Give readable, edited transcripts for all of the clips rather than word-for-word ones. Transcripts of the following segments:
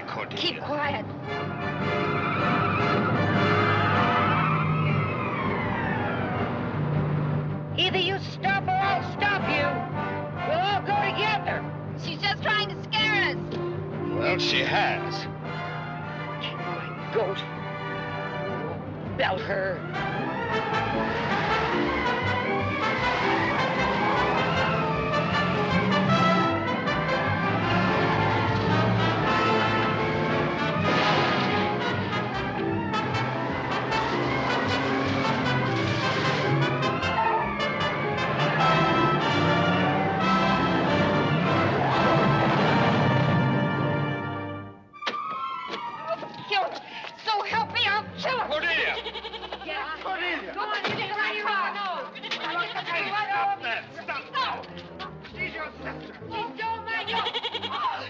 Cordelia. Keep quiet. Either you stop or I'll stop you. We'll all go together. She's just trying to scare us. Well, she has. My goat. Belt her.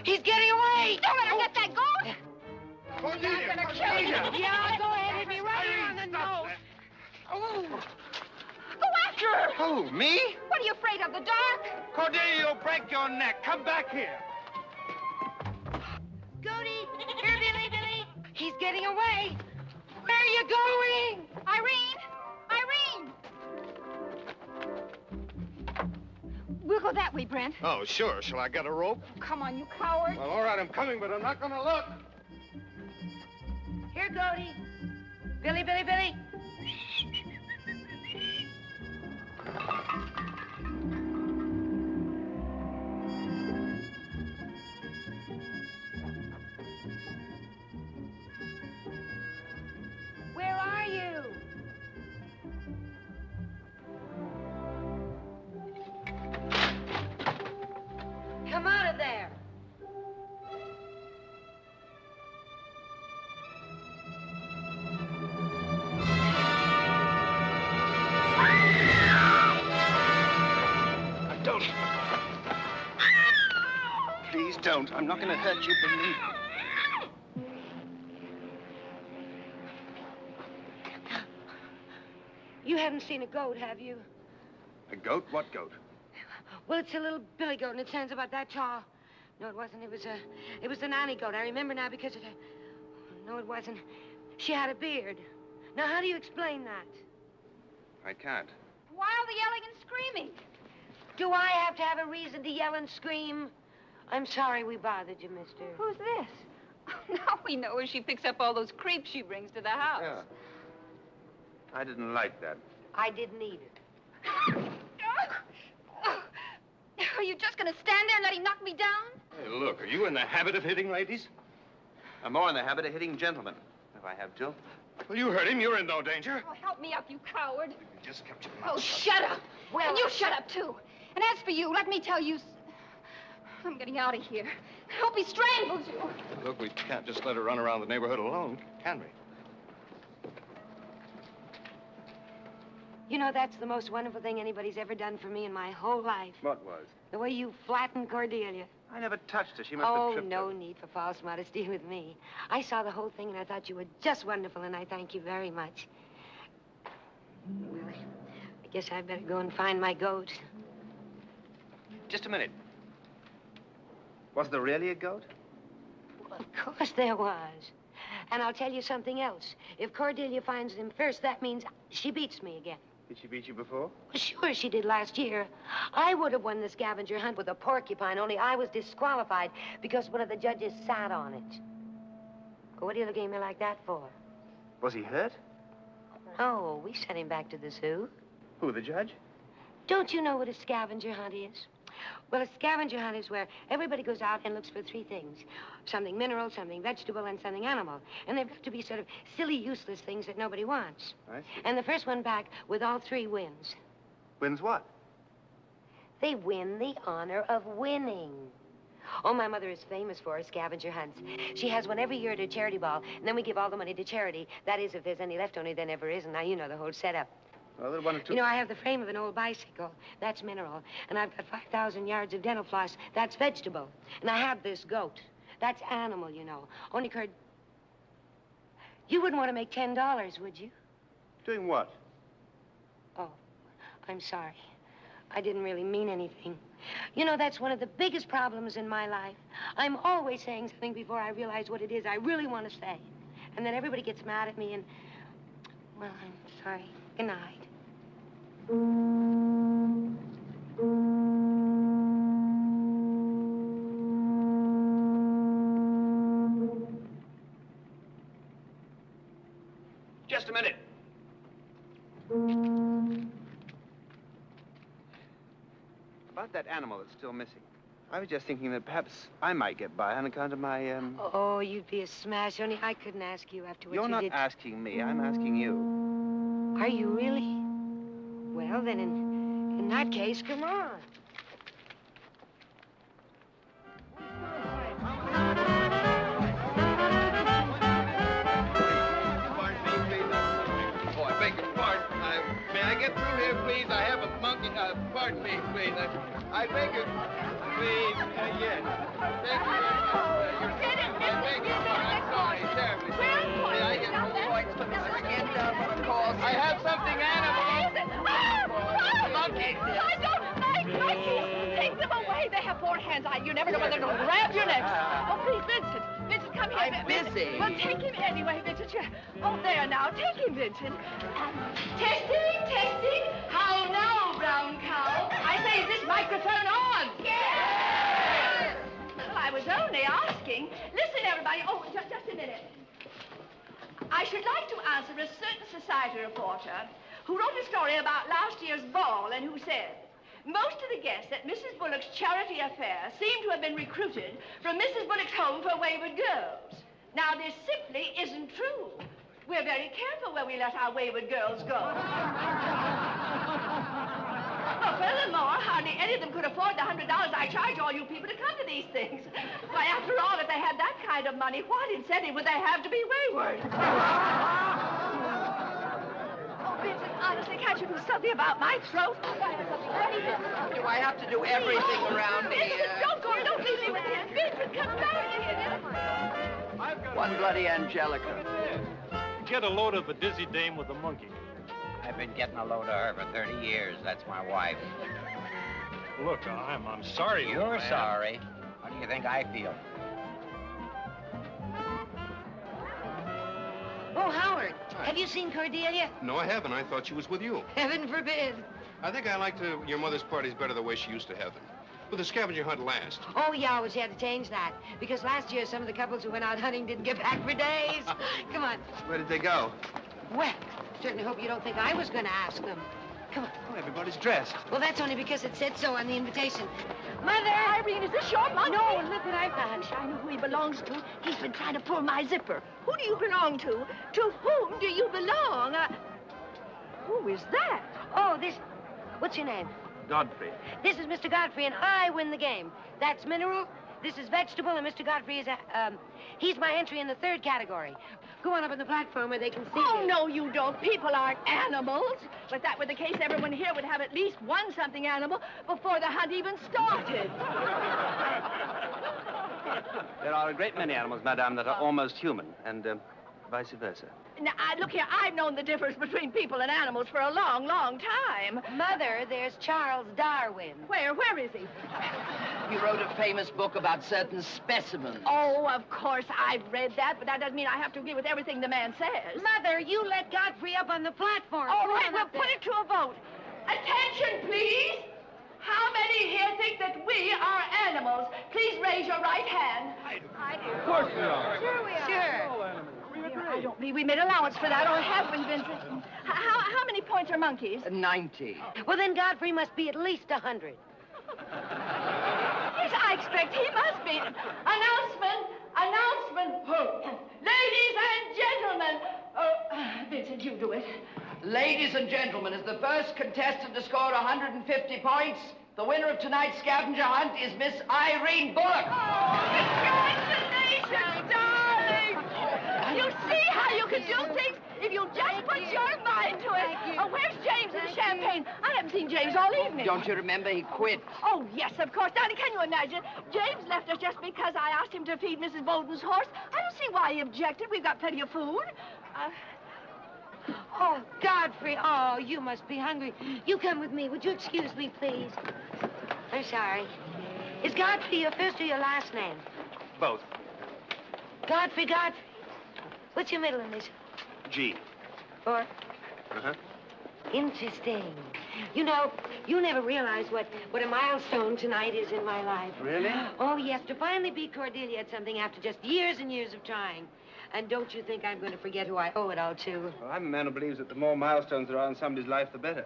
He's getting away! Don't let her get that goat! Cordelia! I'm gonna kill you! Yeah, go ahead, hit me right on the nose! Oh. Go after her! Who, me? What are you afraid of, the dark? Cordelia, you'll break your neck. Come back here. Goaty! Here, Billy! He's getting away! Where are you going? Irene! Irene! We'll go that way, Brent. Oh, sure. Shall I get a rope? Come on, you coward. Well, all right, I'm coming, but I'm not going to look. Here, Goaty. Billy! Where are you? Come out of there. Don't. Please don't. I'm not going to hurt you, believe me. You haven't seen a goat, have you? A goat? What goat? Well, it's a little billy goat, and it stands about that tall. No, it wasn't. It was the nanny goat. I remember now because it... No, it wasn't. She had a beard. Now, how do you explain that? I can't. Why all the yelling and screaming? Do I have to have a reason to yell and scream? I'm sorry we bothered you, mister. Who's this? Now we know her. She picks up all those creeps she brings to the house. Yeah. I didn't like that. I didn't either. Are you just going to stand there and let him knock me down? Hey, look, are you in the habit of hitting ladies? I'm more in the habit of hitting gentlemen, if I have to. Well, you hurt him. You're in no danger. Oh, help me up, you coward. You just kept your mouth Oh, shut. shut up. Well, and you shut up, too. And as for you, let me tell you... I'm getting out of here. I hope he strangles you. Look, we can't just let her run around the neighborhood alone, can we? You know, that's the most wonderful thing anybody's ever done for me in my whole life. What was? The way you flattened Cordelia. I never touched her. She must have tripped no her. need for false modesty with me. I saw the whole thing, and I thought you were just wonderful, and I thank you very much. Well, I guess I'd better go and find my goat. Just a minute. Was there really a goat? Well, of course there was. And I'll tell you something else. If Cordelia finds him first, that means she beats me again. Did she beat you before? Well, sure she did last year. I would have won the scavenger hunt with a porcupine, only I was disqualified because one of the judges sat on it. Well, what do you look at me like that for? Was he hurt? Oh, we sent him back to the zoo. Who, the judge? Don't you know what a scavenger hunt is? Well, a scavenger hunt is where everybody goes out and looks for three things. Something mineral, something vegetable, and something animal. And they've got to be sort of silly, useless things that nobody wants. I see. And the first one back with all three wins. Wins what? They win the honor of winning. Oh, my mother is famous for her scavenger hunts. She has one every year at her charity ball, and then we give all the money to charity. That is, if there's any left, only there never is. And now you know the whole setup. Well, there are one or two. You know, I have the frame of an old bicycle. That's mineral. And I've got 5,000 yards of dental floss. That's vegetable. And I have this goat. That's animal, you know. Only you wouldn't want to make $10, would you? Doing what? Oh, I'm sorry. I didn't really mean anything. You know, that's one of the biggest problems in my life. I'm always saying something before I realize what it is I really want to say. And then everybody gets mad at me and... Well, I'm sorry. Good night. Just a minute. About that animal that's still missing. I was just thinking that perhaps I might get by on account of my, Oh, you'd be a smash. Only I couldn't ask you after what You're you not did. asking me. I'm asking you. Are you really? Well, then, in that case, come on. May I get through here, please? I have a monkey. Pardon me, please. I beg you, please. Yes. Thank you. I beg you. I'm sorry, terribly. May I get points for this again, because I have something animal. Monkey. I don't like monkeys. Take them away. They have four hands. You never know whether they'll grab your neck. Oh, please, Vincent. Vincent, come here. I'm busy. Well, take him anyway, Vincent. Oh, there now. Take him, Vincent. Testing, testing. How now, brown cow? I say, is this microphone on? Yes! Well, I was only asking. Listen, everybody. Oh, just a minute. I should like to answer a certain society reporter who wrote a story about last year's ball and who said, most of the guests at Mrs. Bullock's charity affair seem to have been recruited from Mrs. Bullock's home for wayward girls. Now, this simply isn't true. We're very careful where we let our wayward girls go. Well, furthermore, hardly any of them could afford the $100 I charge all you people to come to these things. Why, after all, if they had that kind of money, what incentive would they have to be wayward? Oh, Vincent, honestly, can't you do something about my throat? Do I have to do everything around here? Vincent, don't go. Don't leave me with him. Vincent, come back here. One bloody Angelica. Get a load of the dizzy dame with the monkey. I've been getting a load of her for 30 years. That's my wife. Look, I'm sorry. You're man. sorry. How do you think I feel? Oh, Howard, have you seen Cordelia? No, I haven't. I thought she was with you. Heaven forbid. I think I liked your mother's parties better the way she used to have them. With the scavenger hunt last. Oh, yeah, well, she had to change that. Because last year, some of the couples who went out hunting didn't get back for days. Come on. Where did they go? Well, certainly hope you don't think I was going to ask them. Come on. Oh, everybody's dressed. Well, that's only because it said so on the invitation. Mother! Irene, is this your monkey? No, look what I found. I know who he belongs to. He's been trying to pull my zipper. Who do you belong to? To whom do you belong? Who is that? Oh, this... What's your name? Godfrey. This is Mr. Godfrey, and I win the game. That's mineral, this is vegetable, and Mr. Godfrey is he's my entry in the third category. Go on up on the platform where they can see Oh, you. no, you don't. People aren't animals. If that were the case, everyone here would have at least one something animal before the hunt even started. There are a great many animals, madame, that are almost human, and vice versa. Now, look here, I've known the difference between people and animals for a long, long time. Mother, there's Charles Darwin. Where is he? He wrote a famous book about certain specimens. Oh, of course, I've read that, but that doesn't mean I have to agree with everything the man says. Mother, you let Godfrey up on the platform. All Come right, on we'll up put there. it to a vote. Attention, please. How many here think that we are animals? Please raise your right hand. Of course we are. Sure we are. Sure. I don't believe we made allowance for that, or have we, Vincent? How many points are monkeys? 90. Well, then Godfrey must be at least 100. Yes, I expect he must be. Announcement! Ladies and gentlemen! Vincent, you do it. Ladies and gentlemen, as the first contestant to score 150 points, the winner of tonight's scavenger hunt is Miss Irene Bullock. Congratulations, darling! You see how you can do things if you just put your mind to it. Where's James and the champagne? I haven't seen James all evening. Don't you remember he quit? Oh, yes, of course. Darling, can you imagine? James left us just because I asked him to feed Mrs. Bowden's horse. I don't see why he objected. We've got plenty of food. Oh, Godfrey, oh, you must be hungry. You come with me. Would you excuse me, please? I'm sorry. Is Godfrey your first or your last name? Both. Godfrey. What's your middle initial? G. Or? Uh-huh. Interesting. You know, you never realize what a milestone tonight is in my life. Really? Oh, yes, to finally beat Cordelia at something after just years and years of trying. And don't you think I'm going to forget who I owe it all to? Well, I'm a man who believes that the more milestones there are in somebody's life, the better.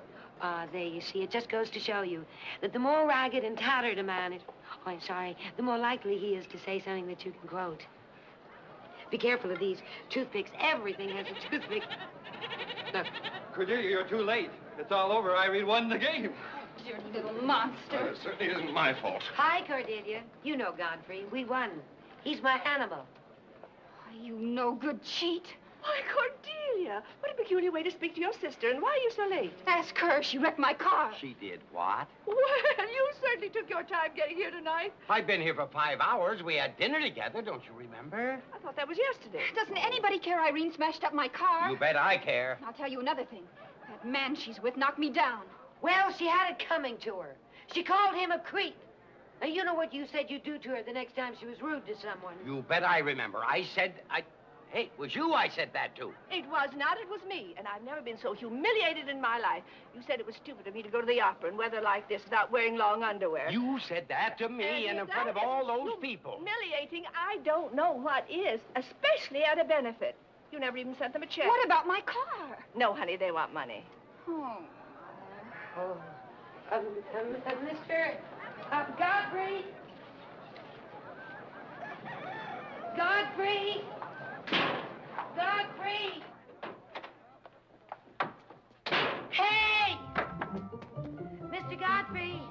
There, you see, it just goes to show you that the more ragged and tattered a man is, oh, I'm sorry, the more likely he is to say something that you can quote. Be careful of these toothpicks. Everything has a toothpick. Look. Cordelia, you're too late. It's all over. Irene won the game. You little monster. It certainly isn't my fault. Hi, Cordelia. You know Godfrey. We won. He's my animal. You no good cheat. Why, Cordelia, what a peculiar way to speak to your sister, and why are you so late? Ask her. She wrecked my car. She did what? Well, you certainly took your time getting here tonight. I've been here for 5 hours. We had dinner together, don't you remember? I thought that was yesterday. Doesn't anybody care Irene smashed up my car? You bet I care. I'll tell you another thing. That man she's with knocked me down. Well, she had it coming to her. She called him a creep. Now, you know what you said you'd do to her the next time she was rude to someone. You bet I remember. Hey, it was you I said that to. It was not, it was me, and I've never been so humiliated in my life. You said it was stupid of me to go to the opera in weather like this without wearing long underwear. You said that to me and in front of all those people. Humiliating, I don't know what is, especially at a benefit. You never even sent them a check. What about my car? No, honey, they want money. Oh. Mr. Godfrey? Godfrey? Godfrey! Hey! Mr. Godfrey!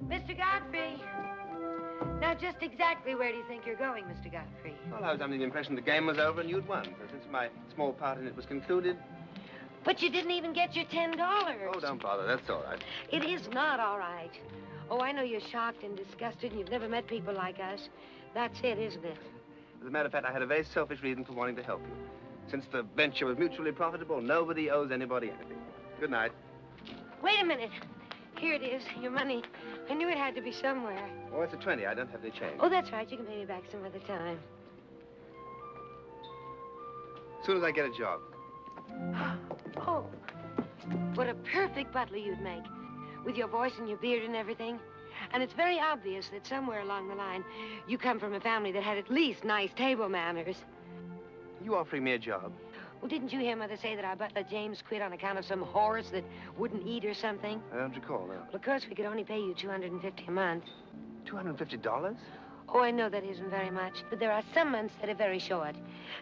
Mr. Godfrey! Now, just exactly where do you think you're going, Mr. Godfrey? Well, I was under the impression the game was over and you'd won. So since my small part in it was concluded... But you didn't even get your $10. Oh, don't bother. That's all right. It is not all right. Oh, I know you're shocked and disgusted and you've never met people like us. That's it, isn't it? As a matter of fact, I had a very selfish reason for wanting to help you. Since the venture was mutually profitable, nobody owes anybody anything. Good night. Wait a minute. Here it is, your money. I knew it had to be somewhere. Oh, it's a 20. I don't have any change. Oh, that's right. You can pay me back some other time. As soon as I get a job. Oh, what a perfect butler you'd make. With your voice and your beard and everything. And it's very obvious that somewhere along the line, you come from a family that had at least nice table manners. You offering me a job? Well, didn't you hear Mother say that our butler James quit on account of some horse that wouldn't eat or something? I don't recall, no. Well, of course, we could only pay you $250 a month. $250? Oh, I know that isn't very much, but there are some months that are very short.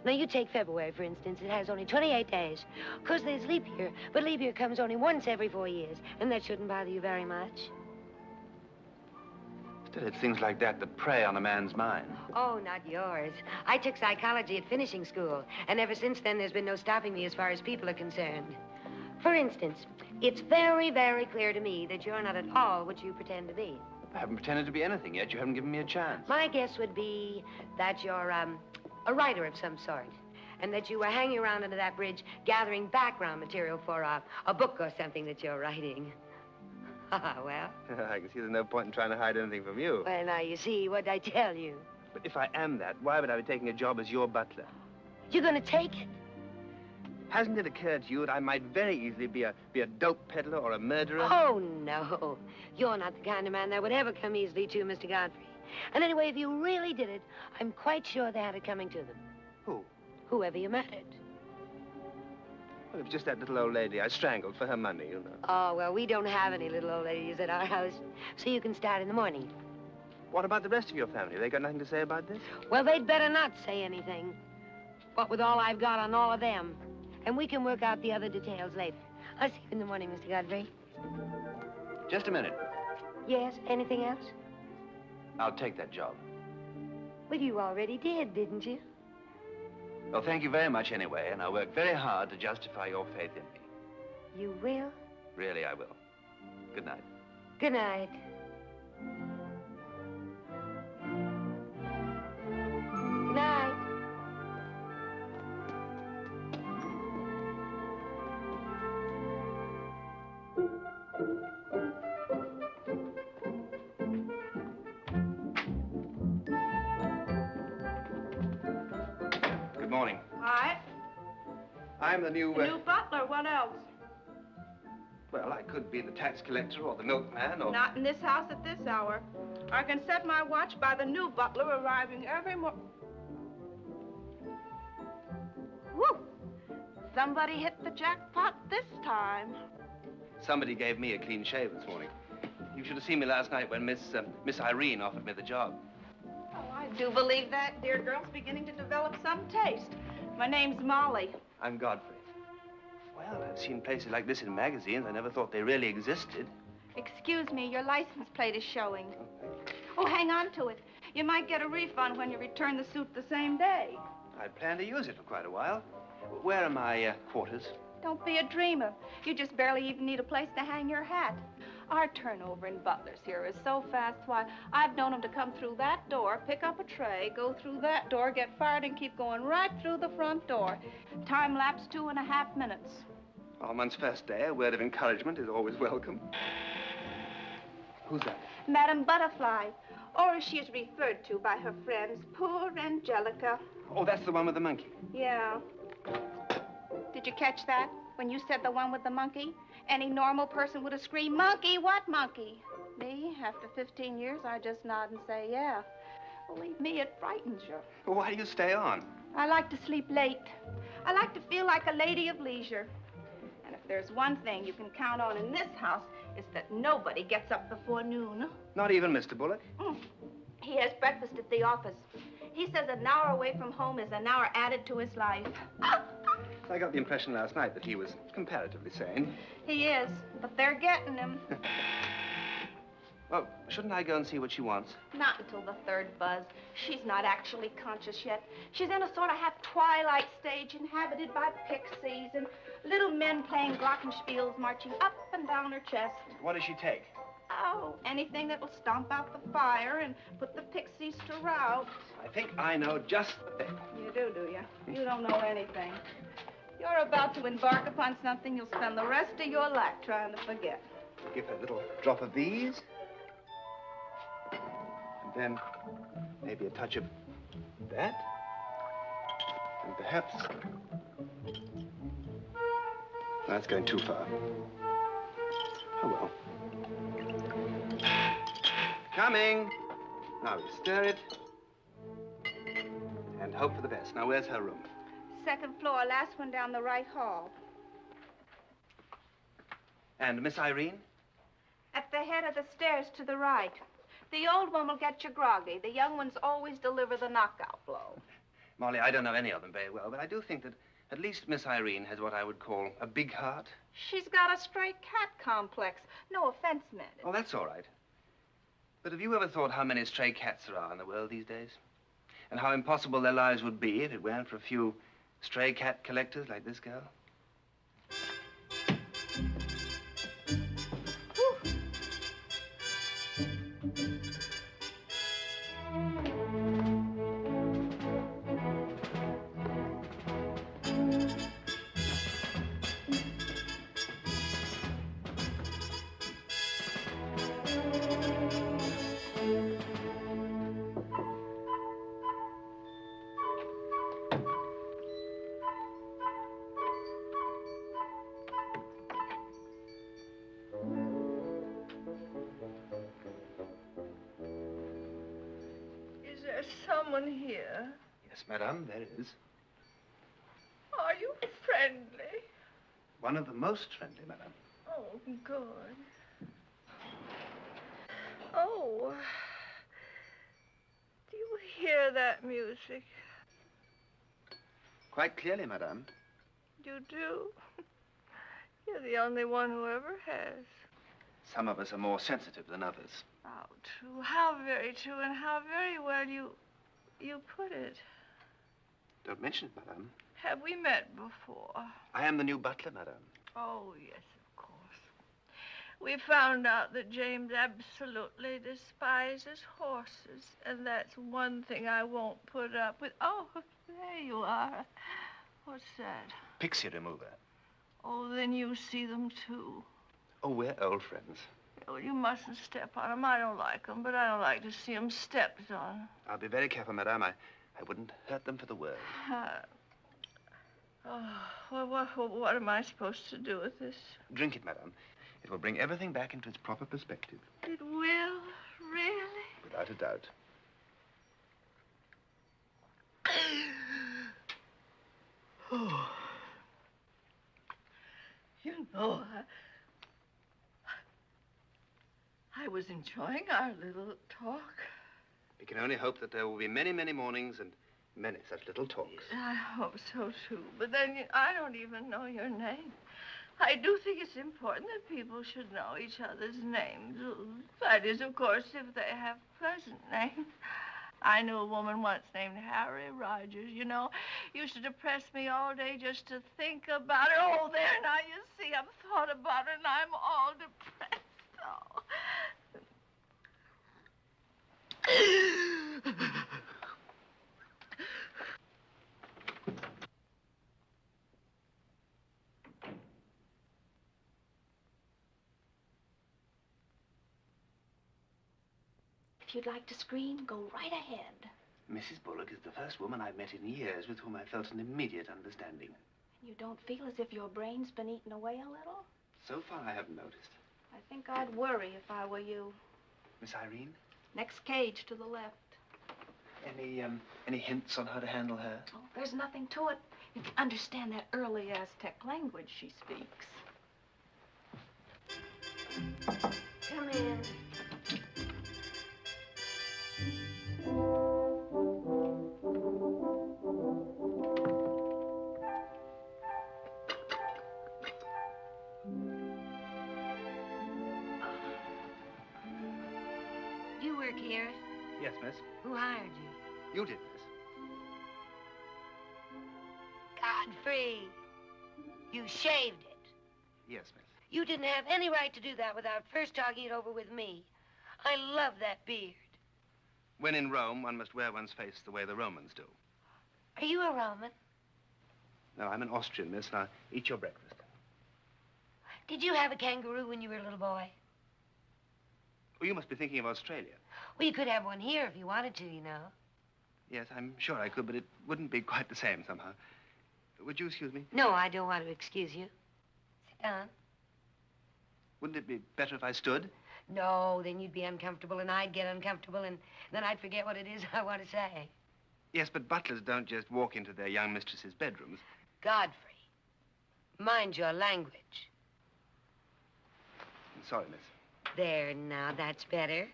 Now, you take February, for instance. It has only 28 days. Of course, there's leap year, but leap year comes only once every 4 years, and that shouldn't bother you very much. Still, it's things like that that prey on a man's mind. Oh, not yours. I took psychology at finishing school, and ever since then, there's been no stopping me as far as people are concerned. For instance, it's very, very clear to me that you're not at all what you pretend to be. I haven't pretended to be anything yet. You haven't given me a chance. My guess would be that you're, a writer of some sort, and that you were hanging around under that bridge gathering background material for a book or something that you're writing. Well? I can see there's no point in trying to hide anything from you. Well, now, you see, what'd I tell you? But if I am that, why would I be taking a job as your butler? You're gonna take it? Hasn't it occurred to you that I might very easily be a dope peddler or a murderer? Oh, no. You're not the kind of man that would ever come easily to, Mr. Godfrey. And anyway, if you really did it, I'm quite sure they had it coming to them. Who? Whoever you murdered. Well, it was just that little old lady I strangled for her money, you know. Oh, well, we don't have any little old ladies at our house, so you can start in the morning. What about the rest of your family? They got nothing to say about this? Well, they'd better not say anything. What with all I've got on all of them. And we can work out the other details later. I'll see you in the morning, Mr. Godfrey. Just a minute. Yes, anything else? I'll take that job. Well, you already did, didn't you? Well, thank you very much anyway, and I'll work very hard to justify your faith in me. You will? Really, I will. Good night. Good night. Good night. morning. Hi. I'm the new... New butler, what else? Well, I could be the tax collector or the milkman or... Not in this house at this hour. I can set my watch by the new butler arriving every morning. Whew! Somebody hit the jackpot this time. Somebody gave me a clean shave this morning. You should have seen me last night when Miss Irene offered me the job. Oh, I do believe that dear girl's beginning to develop some taste. My name's Molly. I'm Godfrey. Well, I've seen places like this in magazines. I never thought they really existed. Excuse me, your license plate is showing. Oh, hang on to it. You might get a refund when you return the suit the same day. I plan to use it for quite a while. Where are my quarters? Don't be a dreamer. You just barely even need a place to hang your hat. Our turnover in butlers here is so fast. Why, I've known them to come through that door, pick up a tray, go through that door, get fired, and keep going right through the front door. Time lapse 2.5 minutes. On one's first day, a word of encouragement is always welcome. Who's that? Madame Butterfly, or as she is referred to by her friends, poor Angelica. Oh, that's the one with the monkey. Yeah. Did you catch that when you said the one with the monkey? Any normal person would have screamed, "Monkey, what monkey?" Me, after 15 years, I just nod and say, yeah. Believe me, it frightens you. Well, why do you stay on? I like to sleep late. I like to feel like a lady of leisure. And if there's one thing you can count on in this house, it's that nobody gets up before noon. Not even Mr. Bullock? He has breakfast at the office. He says an hour away from home is an hour added to his life. I got the impression last night that he was comparatively sane. He is, but they're getting him. Well, shouldn't I go and see what she wants? Not until the third buzz. She's not actually conscious yet. She's in a sort of half-twilight stage inhabited by pixies and little men playing glockenspiels marching up and down her chest. What does she take? Oh, anything that will stomp out the fire and put the pixies to rout. I think I know just the thing. You do you? You don't know anything. You're about to embark upon something you'll spend the rest of your life trying to forget. Give her a little drop of these. And then maybe a touch of that. And perhaps... That's going too far. Oh, well. Coming. Now we stir it. And hope for the best. Now, where's her room? Second floor, last one down the right hall. And Miss Irene? At the head of the stairs to the right. The old one will get you groggy. The young ones always deliver the knockout blow. Molly, I don't know any of them very well, but I do think that at least Miss Irene has what I would call a big heart. She's got a stray cat complex. No offense meant. Oh, that's all right. But have you ever thought how many stray cats there are in the world these days? And how impossible their lives would be if it weren't for a few stray cat collectors like this girl? Someone here? Yes, madame, there is. Are you friendly? One of the most friendly, madame. Oh, good. Oh. Do you hear that music? Quite clearly, madame. You do? You're the only one who ever has. Some of us are more sensitive than others. How true, how very true, and how very well you put it. Don't mention it, madame. Have we met before? I am the new butler, madame. Oh, yes, of course. We found out that James absolutely despises horses, and that's one thing I won't put up with. Oh, there you are. What's that? Pixie remover. Oh, then you see them, too. Oh, we're old friends. Oh, you mustn't step on them. I don't like them, but I don't like to see them stepped on. I'll be very careful, madame. I wouldn't hurt them for the world. Oh, what am I supposed to do with this? Drink it, madame. It will bring everything back into its proper perspective. It will? Really? Without a doubt. Oh. You know, I was enjoying our little talk. We can only hope that there will be many, many mornings and many such little talks. I hope so, too. But then I don't even know your name. I do think it's important that people should know each other's names. That is, of course, if they have pleasant names. I knew a woman once named Harry Rogers. You know, used to depress me all day just to think about her. Oh, there, now you see, I've thought about her and I'm all depressed. Oh. If you'd like to scream, go right ahead. Mrs. Bullock is the first woman I've met in years with whom I felt an immediate understanding. And you don't feel as if your brain's been eaten away a little? So far, I haven't noticed. I think I'd worry if I were you. Miss Irene? Next cage to the left. Any hints on how to handle her? Oh, there's nothing to it. If you understand that early Aztec language she speaks. Come in. Do you work here? Yes, miss. Who hired you? You did, miss. Godfrey. You shaved it. Yes, miss. You didn't have any right to do that without first talking it over with me. I love that beard. When in Rome, one must wear one's face the way the Romans do. Are you a Roman? No, I'm an Austrian, miss. Now, eat your breakfast. Did you have a kangaroo when you were a little boy? Oh, you must be thinking of Australia. Well, you could have one here if you wanted to, you know. Yes, I'm sure I could, but it wouldn't be quite the same somehow. Would you excuse me? No, I don't want to excuse you. Sit down. Wouldn't it be better if I stood? No, then you'd be uncomfortable and I'd get uncomfortable and then I'd forget what it is I want to say. Yes, but butlers don't just walk into their young mistresses' bedrooms. Godfrey, mind your language. I'm sorry, miss. There, now, that's better.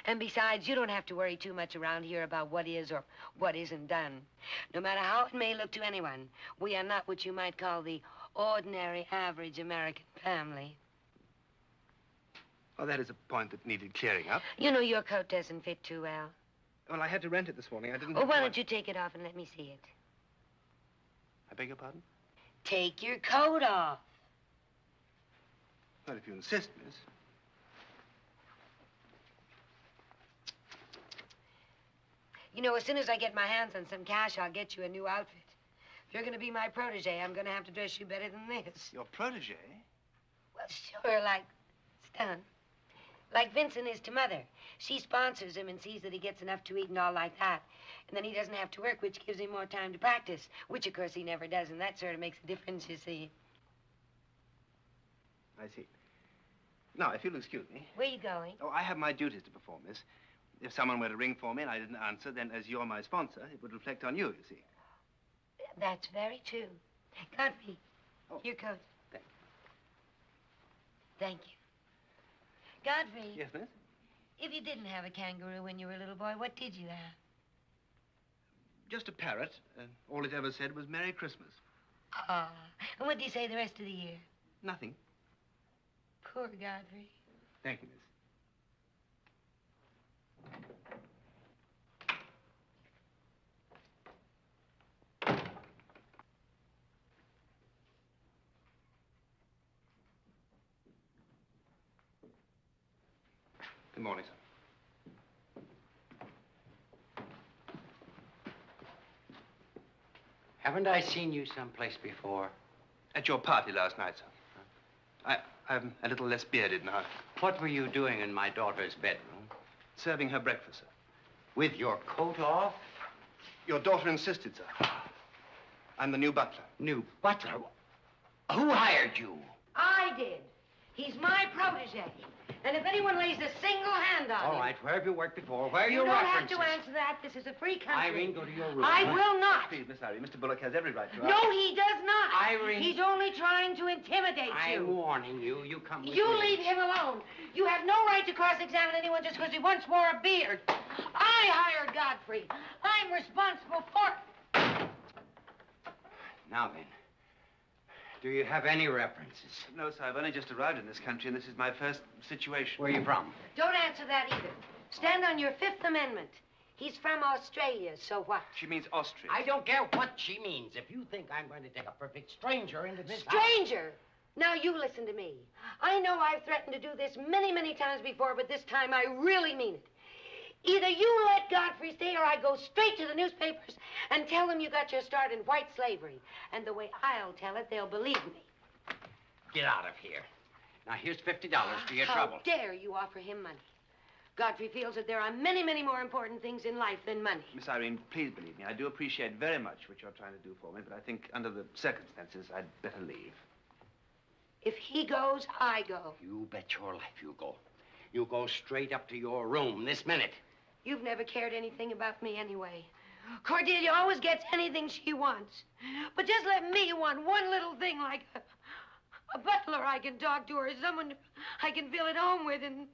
And besides, you don't have to worry too much around here about what is or what isn't done. No matter how it may look to anyone, we are not what you might call the ordinary, average American family. Well, that is a point that needed clearing up. You know, your coat doesn't fit too well. Well, I had to rent it this morning. I didn't Oh, have why time. don't you take it off and let me see it? I beg your pardon? Take your coat off. Well, if you insist, miss. You know, as soon as I get my hands on some cash, I'll get you a new outfit. If you're going to be my protege, I'm going to have to dress you better than this. Your protege? Well, sure, like Stan. Like Vincent is to Mother. She sponsors him and sees that he gets enough to eat and all like that. And then he doesn't have to work, which gives him more time to practice, which, of course, he never does, and that sort of makes a difference, you see. I see. Now, if you'll excuse me. Where are you going? Oh, I have my duties to perform, miss. If someone were to ring for me and I didn't answer, then as you're my sponsor, it would reflect on you, you see. That's very true. Godfrey, your coat. Thank you. Godfrey. Yes, miss? If you didn't have a kangaroo when you were a little boy, what did you have? Just a parrot. All it ever said was Merry Christmas. Ah, and what did he say the rest of the year? Nothing. Poor Godfrey. Thank you, miss. Good morning, sir. Haven't I seen you someplace before? At your party last night, sir. I'm a little less bearded now. What were you doing in my daughter's bedroom? Serving her breakfast, sir. With your coat off? Your daughter insisted, sir. I'm the new butler. New butler? Who hired you? I did. He's my protege. And if anyone lays a single hand on him... All right, where have you worked before? Where are You your don't references? have to answer that. This is a free country. Irene, go to your room. I will not. Please, Miss Irene, Mr. Bullock has every right to... No, he does not. Irene. He's only trying to intimidate you. I'm warning you. You come with You me. leave him alone. You have no right to cross-examine anyone just because he once wore a beard. I hired Godfrey. I'm responsible for it. Now then, do you have any references? No, sir, I've only just arrived in this country, and this is my first situation. Where are you from? Don't answer that either. Stand on your Fifth Amendment. He's from Australia, so what? She means Austria. I don't care what she means. If you think I'm going to take a perfect stranger into this house... Stranger? Now, you listen to me. I know I've threatened to do this many, many times before, but this time I really mean it. Either you let Godfrey stay or I go straight to the newspapers and tell them you got your start in white slavery. And the way I'll tell it, they'll believe me. Get out of here. Now, here's $50 for your How trouble. dare you offer him money? Godfrey feels that there are many, many more important things in life than money. Miss Irene, please believe me. I do appreciate very much what you're trying to do for me, but I think under the circumstances, I'd better leave. If he goes, I go. You bet your life you go. You go straight up to your room this minute. You've never cared anything about me anyway. Cordelia always gets anything she wants. But just let me want one little thing like a butler I can talk to or someone I can feel at home with and...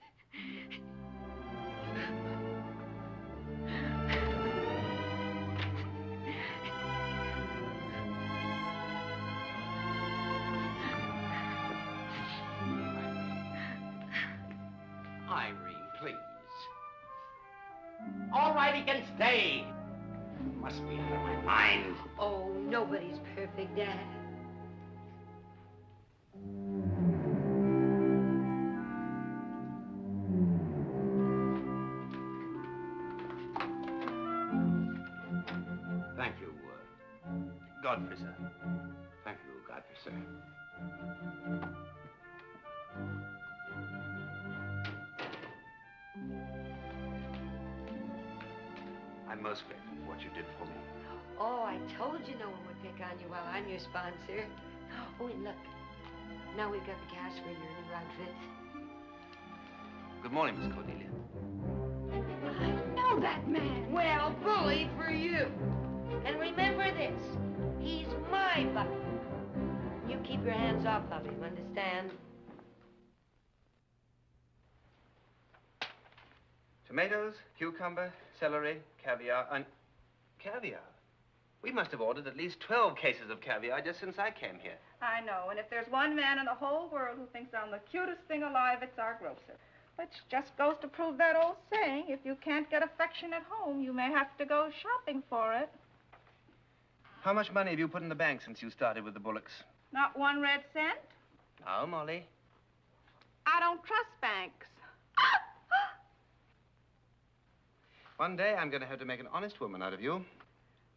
Irene, please. All right, he can stay. Must be out of my mind. Oh, nobody's perfect, Dad. Thank you, Godfrey, sir. thank you, Godfrey, sir. I'm most grateful for what you did for me. Oh, I told you no one would pick on you while I'm your sponsor. Oh, and look. Now we've got the cash for your new outfit. Good morning, Miss Cordelia. I know that man. Well, bully for you. And remember this. He's my butler. You keep your hands off of him, understand? Tomatoes, cucumber, celery, caviar, and... Caviar? We must have ordered at least 12 cases of caviar just since I came here. I know, and if there's one man in the whole world who thinks I'm the cutest thing alive, it's our grocer. Which just goes to prove that old saying, if you can't get affection at home, you may have to go shopping for it. How much money have you put in the bank since you started with the Bullocks? Not 1 red cent? No, Molly. I don't trust banks. One day I'm going to have to make an honest woman out of you.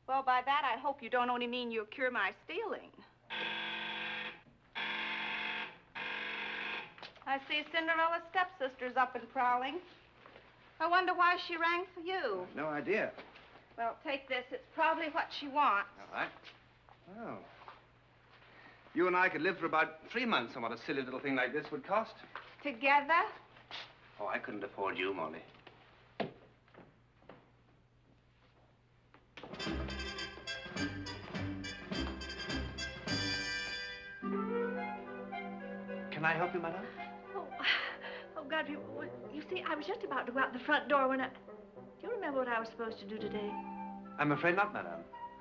Well, by that, I hope you don't only mean you'll cure my stealing. I see Cinderella's stepsister's up and prowling. I wonder why she rang for you. No idea. Well, take this. It's probably what she wants. All right. Oh. You and I could live for about 3 months on what a silly little thing like this would cost. Together? Oh, I couldn't afford you, Molly. Can I help you, madam? Oh, Godfrey, you see, I was just about to go out the front door when I... Do you remember what I was supposed to do today? I'm afraid not, madam.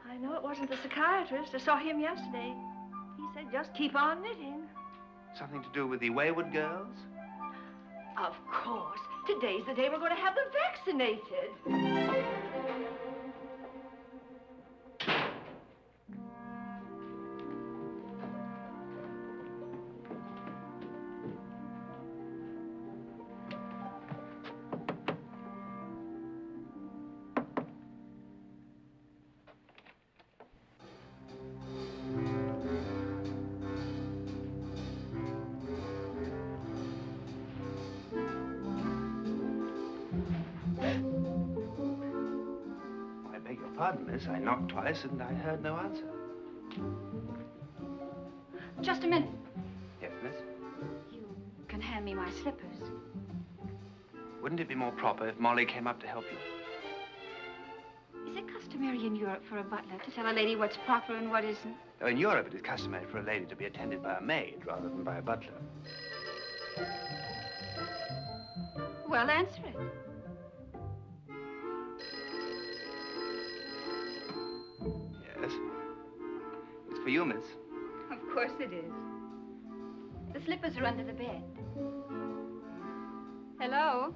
I know it wasn't the psychiatrist. I saw him yesterday. He said just keep on knitting. Something to do with the wayward girls? Of course. Today's the day we're going to have them vaccinated. I beg your pardon, miss. I knocked twice and I heard no answer. Just a minute. Yes, miss? You can hand me my slippers. Wouldn't it be more proper if Molly came up to help you? Is it customary in Europe for a butler to tell a lady what's proper and what isn't? Oh, in Europe, it is customary for a lady to be attended by a maid rather than by a butler. Well, answer it. Yes. It's for you, miss. Of course it is. The slippers are under the bed. Hello?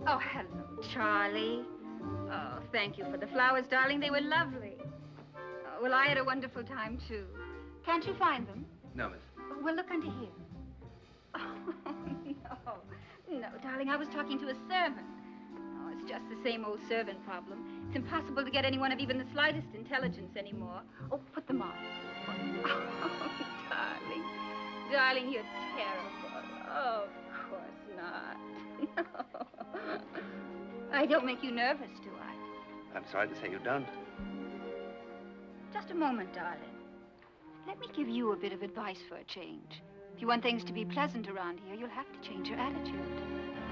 Oh, hello, Charlie. Oh, thank you for the flowers, darling. They were lovely. Oh, well, I had a wonderful time, too. Can't you find them? No, miss. Oh, well, look under here. Oh, no. No, darling, I was talking to a servant. Oh, it's just the same old servant problem. It's impossible to get anyone of even the slightest intelligence anymore. Oh, put them on. Oh, darling. Darling, you're terrible. Oh, of course not. No. I don't make you nervous, do I? I'm sorry to say you don't. Just a moment, darling. Let me give you a bit of advice for a change. If you want things to be pleasant around here, you'll have to change your attitude.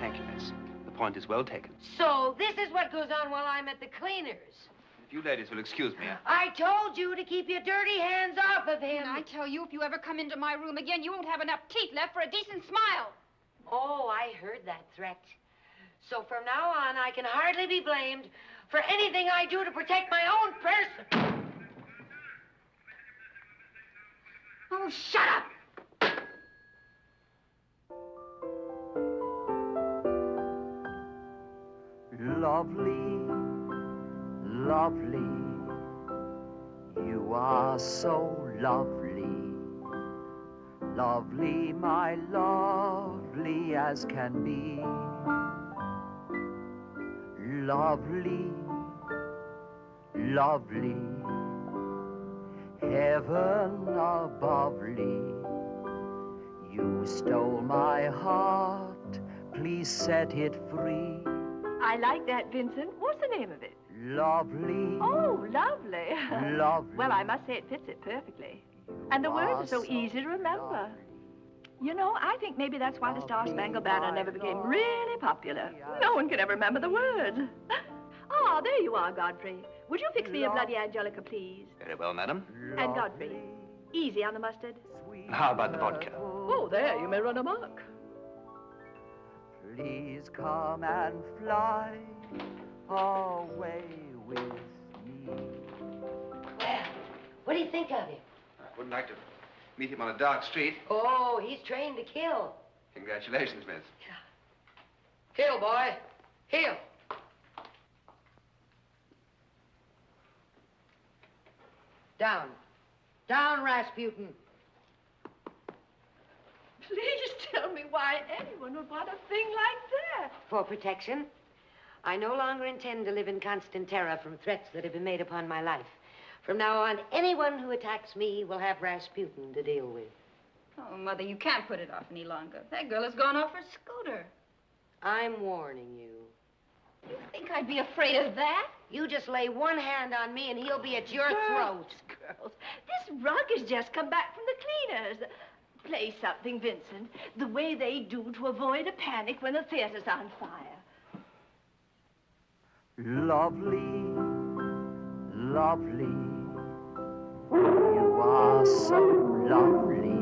Thank you, miss. The point is well taken. So this is what goes on while I'm at the cleaners. If you ladies will excuse me. I told you to keep your dirty hands off of him. And I tell you, if you ever come into my room again, you won't have enough teeth left for a decent smile. Oh, I heard that threat. So from now on, I can hardly be blamed for anything I do to protect my own person. Oh, shut up! Lovely, lovely, you are so lovely. Lovely, my lovely as can be. Lovely, lovely, heaven abovely. You stole my heart, please set it free. I like that, Vincent. What's the name of it? Lovely. Oh, lovely. Lovely. Well, I must say it fits it perfectly. And the words are so easy to remember. You know, I think maybe that's why the Star-Spangled Banner never became really popular. No one can ever remember the words. Oh, there you are, Godfrey. Would you fix me a Bloody Angelica, please? Very well, madam. And Godfrey, easy on the mustard. How about the vodka? Oh, there, you may run amok. Please come and fly away with me. Well, what do you think of him? I wouldn't like to meet him on a dark street. Oh, he's trained to kill. Congratulations, miss. Kill, boy. Kill. Down. Down, Rasputin. Please tell me why anyone would want a thing like that. For protection, I no longer intend to live in constant terror from threats that have been made upon my life. From now on, anyone who attacks me will have Rasputin to deal with. Oh, Mother, you can't put it off any longer. That girl has gone off her scooter. I'm warning you. You think I'd be afraid of that? You just lay one hand on me and he'll be at your throat. Girls, this rug has just come back from the cleaners. Play something, Vincent, the way they do to avoid a panic when the theater's on fire. Lovely, lovely, you are so lovely.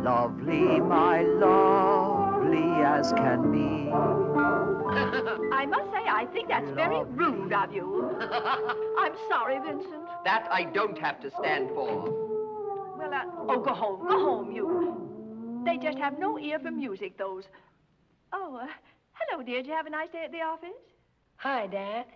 Lovely, my lovely as can be. I must say, I think that's very rude of you. I'm sorry, Vincent. That I don't have to stand for. Well, oh, go home, you. They just have no ear for music, those. Oh, hello, dear. Did you have a nice day at the office? Hi, Dad.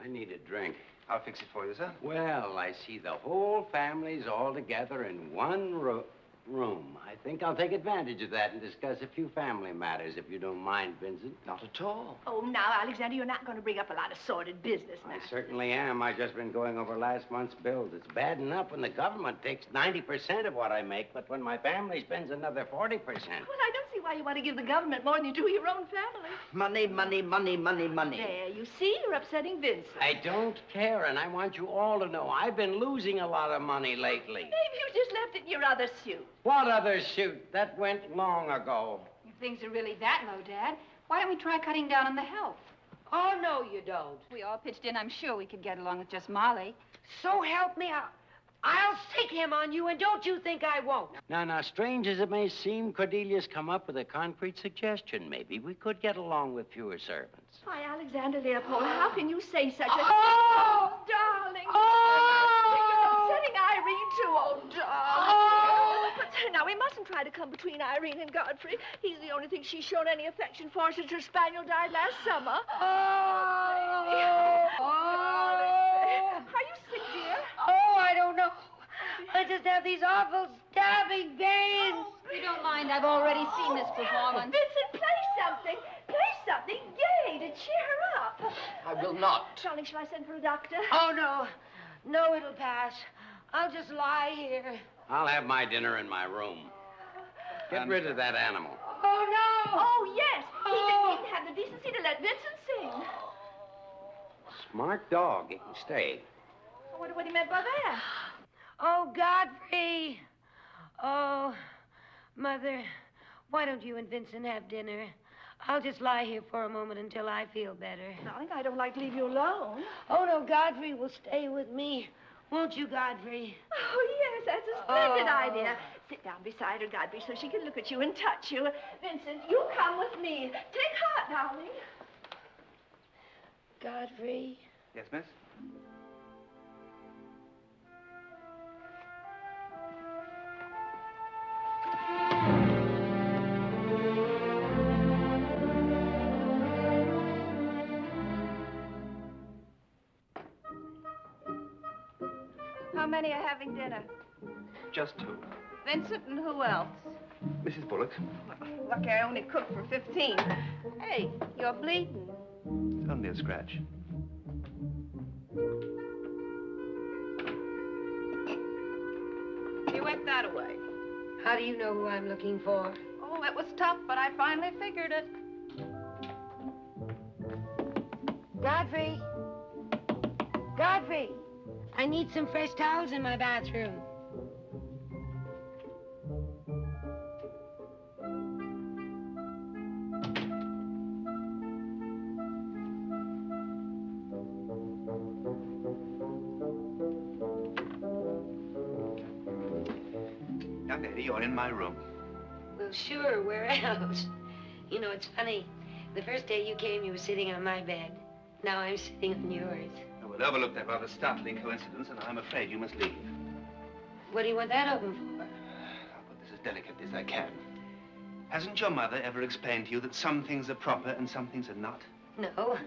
I need a drink. I'll fix it for you, sir. Well, I see the whole family's all together in one room. I think I'll take advantage of that and discuss a few family matters, if you don't mind, Vincent. Not at all. Oh, now, Alexander, you're not going to bring up a lot of sordid business now. I certainly am. I've just been going over last month's bills. It's bad enough when the government takes 90% of what I make, but when my family spends another 40%. Well, I don't see why why you want to give the government more than you do your own family. Money, money, money, money, money. There, you see, you're upsetting Vincent. I don't care, and I want you all to know I've been losing a lot of money lately. Maybe you just left it in your other suit. What other suit? That went long ago. If things are really that low, Dad, why don't we try cutting down on the help? Oh, no, you don't. If we all pitched in, I'm sure we could get along with just Molly. So help me out. I'll stick him on you, and don't you think I won't. Now, strange as it may seem, Cordelia's come up with a concrete suggestion. Maybe we could get along with fewer servants. Why, Alexander Leopold, how can you say such a... Oh! Darling. Oh! You're upsetting Irene, too. Oh, darling. Oh! But now, we mustn't try to come between Irene and Godfrey. He's the only thing she's shown any affection for since her spaniel died last summer. Oh! Darling. Are you sick, dear? Oh, I don't know. I just have these awful stabbing pains. Oh, you don't mind, I've already seen this performance. Vincent, play something. Play something gay to cheer her up. I will not. Darling, shall I send for a doctor? Oh, no. No, it'll pass. I'll just lie here. I'll have my dinner in my room. Get rid of that animal. Oh, no. Oh, yes. Oh. He didn't have the decency to let Vincent sing. Smart dog. He can stay. I wonder what he meant by that. Oh, Godfrey. Oh, Mother, why don't you and Vincent have dinner? I'll just lie here for a moment until I feel better. Darling, I don't like to leave you alone. Oh, no, Godfrey will stay with me. Won't you, Godfrey? Oh, yes, that's a splendid idea. Sit down beside her, Godfrey, so she can look at you and touch you. Vincent, you come with me. Take heart, darling. Godfrey? Yes, miss? How many are having dinner? Just two. Vincent and who else? Mrs. Bullock. Lucky I only cooked for 15. Hey, you're bleeding. It's only a scratch. You went that away. How do you know who I'm looking for? Oh, it was tough, but I finally figured it. Godfrey? Godfrey, I need some fresh towels in my bathroom. Young lady, you're in my room. Well, sure, where else? You know, it's funny. The first day you came, you were sitting on my bed. Now I'm sitting on yours. I will overlook that rather startling coincidence, and I'm afraid you must leave. What do you want that open for? I'll put this as delicately as I can. Hasn't your mother ever explained to you that some things are proper and some things are not? No.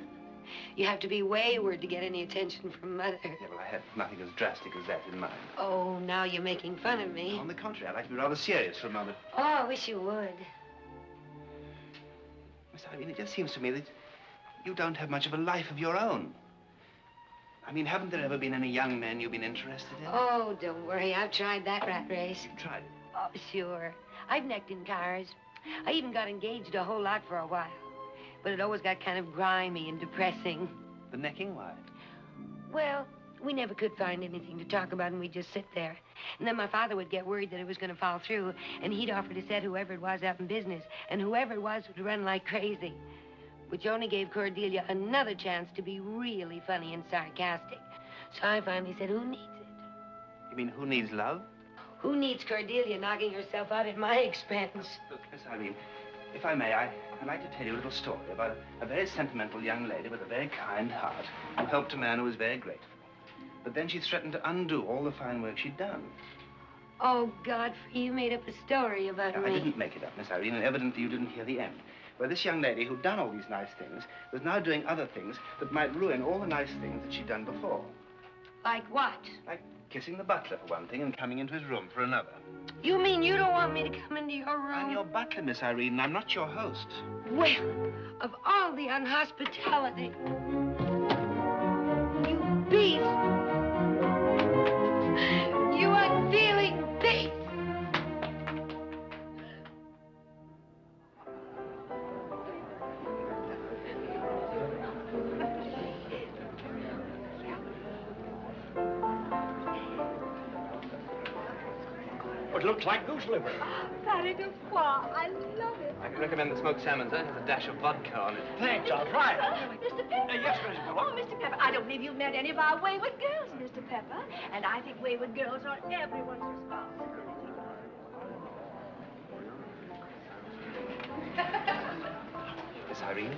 You have to be wayward to get any attention from Mother. Yeah, well, I had nothing as drastic as that in mind. Oh, now you're making fun of me. On the contrary, I'd like to be rather serious for a moment. Oh, I wish you would. Miss Irene, it just seems to me that you don't have much of a life of your own. I mean, haven't there ever been any young men you've been interested in? Oh, don't worry. I've tried that rat race. You tried it? Oh, sure. I've necked in cars. I even got engaged a whole lot for a while. But it always got kind of grimy and depressing. The necking? Why? Well, we never could find anything to talk about, and we'd just sit there. And then my father would get worried that it was going to fall through, and he'd offer to set whoever it was out in business, and whoever it was would run like crazy, which only gave Cordelia another chance to be really funny and sarcastic. So I finally said, who needs it? You mean who needs love? Who needs Cordelia knocking herself out at my expense? Look, Miss Irene, if I may, I'd like to tell you a little story about a very sentimental young lady with a very kind heart who helped a man who was very grateful. But then she threatened to undo all the fine work she'd done. Oh, Godfrey, you made up a story about Now, me. I didn't make it up, Miss Irene, and evidently you didn't hear the end. Where this young lady who'd done all these nice things was now doing other things that might ruin all the nice things that she'd done before. Like what? Like kissing the butler for one thing and coming into his room for another. You mean you don't want me to come into your room? I'm your butler, Miss Irene, and I'm not your host. Well, of all the unhospitality. You beast! You unfeeling beast! it looks like goose liver. Patty de foie. I love it. I can recommend the smoked salmon, sir. It has a dash of vodka on it. Thanks, I'll try it. Mr. Pepper. Yes, Mrs. Bullock. Oh, Mr. Pepper, I don't believe you've met any of our wayward girls, Mr. Pepper. And I think wayward girls are everyone's responsibility. Miss Irene?